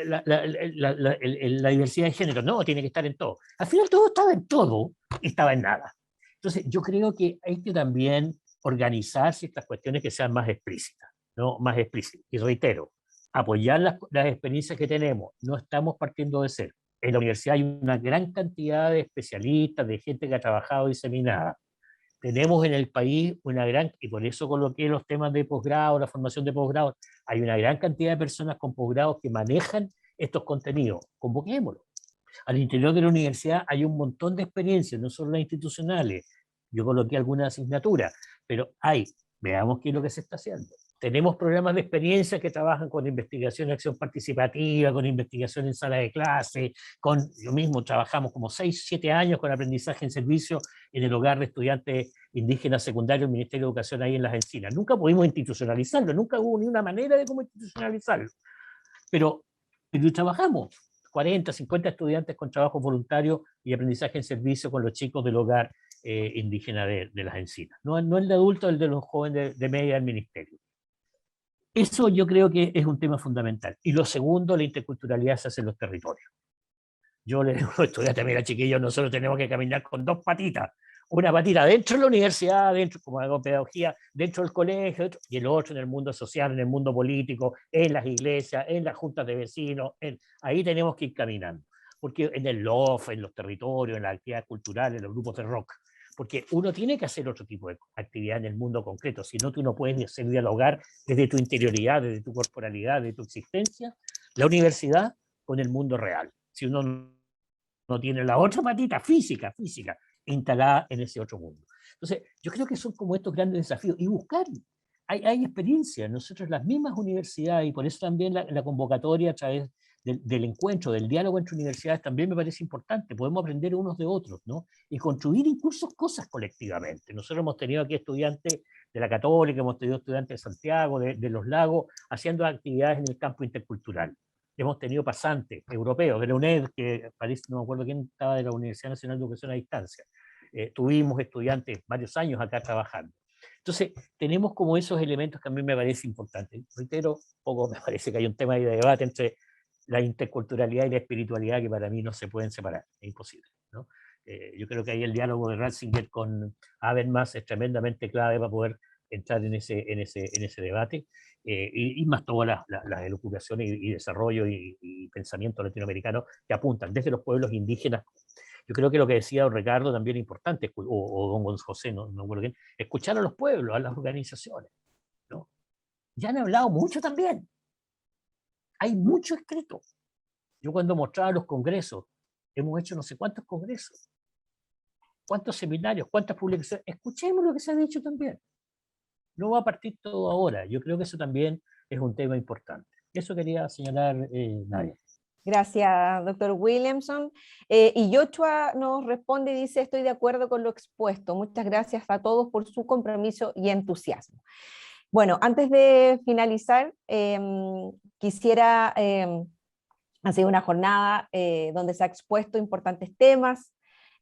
La diversidad de género, no, tiene que estar en todo. Al final todo estaba en todo y estaba en nada. Entonces yo creo que hay que también organizar ciertas cuestiones que sean más explícitas, ¿no? Más explícitas. Y reitero, apoyar las experiencias que tenemos. No estamos partiendo de cero. En la universidad hay una gran cantidad de especialistas, de gente que ha trabajado diseminada. Tenemos en el país una gran, y por eso coloqué los temas de posgrado, la formación de posgrado, hay una gran cantidad de personas con posgrados que manejan estos contenidos. Convoquémoslo. Al interior de la universidad hay un montón de experiencias, no solo las institucionales. Yo coloqué algunas asignaturas, pero veamos qué es lo que se está haciendo. Tenemos programas de experiencia que trabajan con investigación y acción participativa, con investigación en sala de clase, yo mismo trabajamos como 6, 7 años con aprendizaje en servicio en el hogar de estudiantes indígenas secundarios del Ministerio de Educación ahí en Las Encinas. Nunca pudimos institucionalizarlo, nunca hubo ni una manera de cómo institucionalizarlo. Pero trabajamos, 40, 50 estudiantes con trabajo voluntario y aprendizaje en servicio con los chicos del hogar indígena de Las Encinas. No el de adultos, el de los jóvenes de media del ministerio. Eso yo creo que es un tema fundamental. Y lo segundo, la interculturalidad se hace en los territorios. Yo le digo a los estudiantes, mira chiquillos, nosotros tenemos que caminar con 2 patitas. Una patita dentro de la universidad, dentro, como hago pedagogía, dentro del colegio, y el otro en el mundo social, en el mundo político, en las iglesias, en las juntas de vecinos. Ahí tenemos que ir caminando. Porque en el LOF, en los territorios, en las actividades culturales, en los grupos de rock. Porque uno tiene que hacer otro tipo de actividad en el mundo concreto, si no tú no puedes hacer dialogar desde tu interioridad, desde tu corporalidad, desde tu existencia, la universidad con el mundo real. Si uno no tiene la otra patita física, instalada en ese otro mundo. Entonces, yo creo que son como estos grandes desafíos, y buscar. Hay experiencia, nosotros las mismas universidades, y por eso también la convocatoria a través del encuentro, del diálogo entre universidades también me parece importante. Podemos aprender unos de otros, ¿no? Y construir incluso cosas colectivamente. Nosotros hemos tenido aquí estudiantes de la Católica, hemos tenido estudiantes de Santiago, de Los Lagos, haciendo actividades en el campo intercultural. Hemos tenido pasantes europeos de la UNED, que parece, no me acuerdo quién estaba, de la Universidad Nacional de Educación a Distancia. Tuvimos estudiantes varios años acá trabajando. Entonces, tenemos como esos elementos que a mí me parece importante. Reitero, poco me parece que hay un tema ahí de debate entre la interculturalidad y la espiritualidad que para mí no se pueden separar, es imposible, ¿no? Yo creo que ahí el diálogo de Ratzinger con Habermas es tremendamente clave para poder entrar en ese debate, y más todas las elucubraciones y desarrollo y pensamiento latinoamericano que apuntan desde los pueblos indígenas. Yo creo que lo que decía don Ricardo también es importante, o don José, no me acuerdo bien, escuchar a los pueblos, a las organizaciones, ¿no? Ya han hablado mucho también, hay mucho escrito. Yo cuando mostraba los congresos, hemos hecho no sé cuántos congresos, cuántos seminarios, cuántas publicaciones, escuchemos lo que se ha dicho también. No va a partir todo ahora, yo creo que eso también es un tema importante. Eso quería señalar, Nadia. Gracias, doctor Williamson. Y Yochua nos responde y dice, estoy de acuerdo con lo expuesto. Muchas gracias a todos por su compromiso y entusiasmo. Bueno, antes de finalizar, quisiera, ha sido una jornada donde se ha expuesto importantes temas,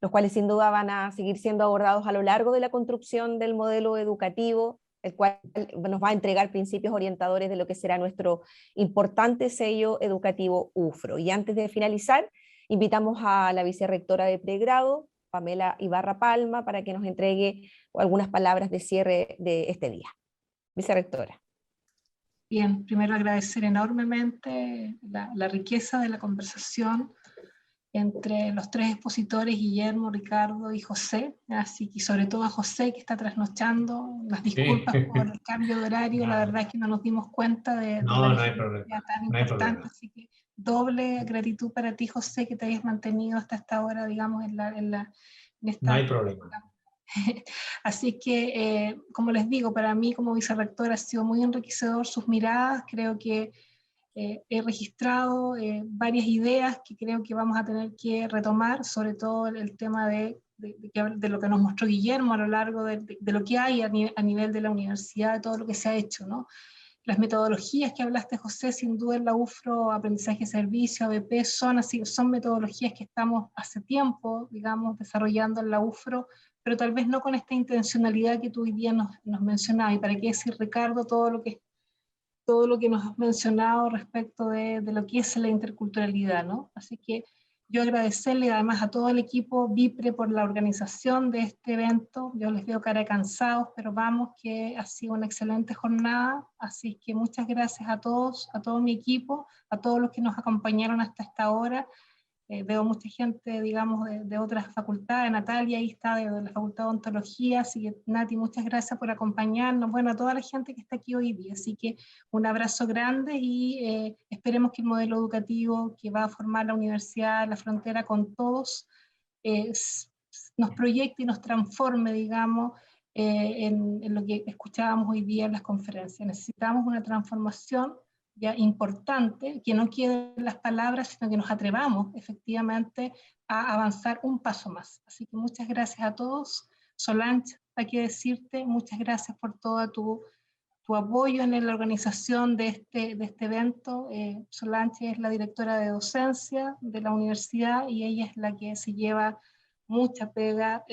los cuales sin duda van a seguir siendo abordados a lo largo de la construcción del modelo educativo, el cual nos va a entregar principios orientadores de lo que será nuestro importante sello educativo UFRO. Y antes de finalizar, invitamos a la vicerrectora de pregrado, Pamela Ibarra Palma, para que nos entregue algunas palabras de cierre de este día. Vicerrectora. Bien, primero agradecer enormemente la riqueza de la conversación entre los tres expositores, Guillermo, Ricardo y José, así que sobre todo a José que está trasnochando, las disculpas por el cambio de horario, la verdad es que no nos dimos cuenta de la diferencia tan importante, así que doble gratitud para ti, José, que te hayas mantenido hasta esta hora, digamos, en esta... No hay problema. Así que, como les digo, para mí como vicerrectora ha sido muy enriquecedor sus miradas, creo que he registrado varias ideas que creo que vamos a tener que retomar, sobre todo el tema de lo que nos mostró Guillermo a lo largo de lo que hay a nivel de la universidad, de todo lo que se ha hecho, ¿no? Las metodologías que hablaste, José, sin duda en la UFRO, aprendizaje servicio, ABP, son metodologías que estamos hace tiempo, digamos, desarrollando en la UFRO, pero tal vez no con esta intencionalidad que tú hoy día nos mencionabas. Y para qué decir, Ricardo, todo lo que nos has mencionado respecto de lo que es la interculturalidad, ¿no? Así que yo agradecerle además a todo el equipo VIPRE por la organización de este evento. Yo les veo cara cansados, pero vamos, que ha sido una excelente jornada. Así que muchas gracias a todos, a todo mi equipo, a todos los que nos acompañaron hasta esta hora. Veo mucha gente, digamos, de otras facultades. Natalia ahí está de la Facultad de Odontología, así que Nati, muchas gracias por acompañarnos, bueno, a toda la gente que está aquí hoy día, así que un abrazo grande y esperemos que el modelo educativo que va a formar la Universidad La Frontera con todos nos proyecte y nos transforme, digamos, en lo que escuchábamos hoy día en las conferencias. Necesitamos una transformación ya importante, que no queden las palabras, sino que nos atrevamos efectivamente a avanzar un paso más. Así que muchas gracias a todos. Solange, hay que decirte, muchas gracias por todo tu apoyo en la organización de este evento. Solange es la directora de docencia de la universidad y ella es la que se lleva mucha pega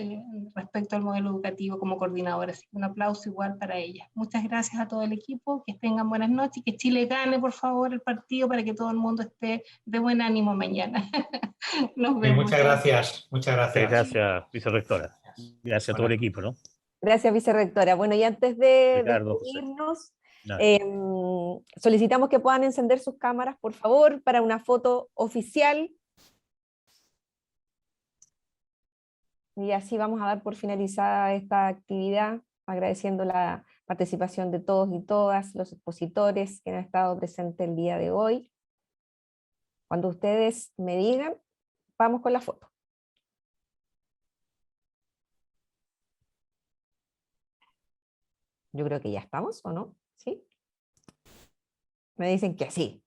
respecto al modelo educativo como coordinadora, así que un aplauso igual para ella. Muchas gracias a todo el equipo, que tengan buenas noches y que Chile gane, por favor, el partido para que todo el mundo esté de buen ánimo mañana. Nos vemos. Muchas gracias, muchas gracias. Gracias, vicerrectora. Gracias a todo el equipo, ¿no? Gracias, vicerrectora. Bueno, y antes de despedirnos, solicitamos que puedan encender sus cámaras, por favor, para una foto oficial. Y así vamos a dar por finalizada esta actividad, agradeciendo la participación de todos y todas los expositores que han estado presentes el día de hoy. Cuando ustedes me digan, vamos con la foto. Yo creo que ya estamos, ¿o no? ¿Sí? Me dicen que sí.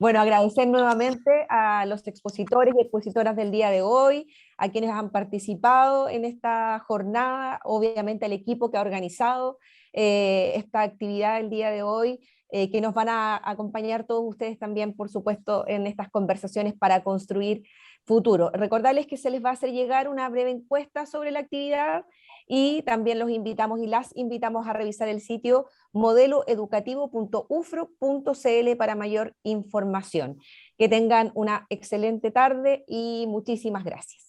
Bueno, agradecer nuevamente a los expositores y expositoras del día de hoy, a quienes han participado en esta jornada, obviamente al equipo que ha organizado esta actividad el día de hoy, que nos van a acompañar todos ustedes también, por supuesto, en estas conversaciones para construir futuro. Recordarles que se les va a hacer llegar una breve encuesta sobre la actividad y también los invitamos y las invitamos a revisar el sitio modeloeducativo.ufro.cl para mayor información. Que tengan una excelente tarde y muchísimas gracias.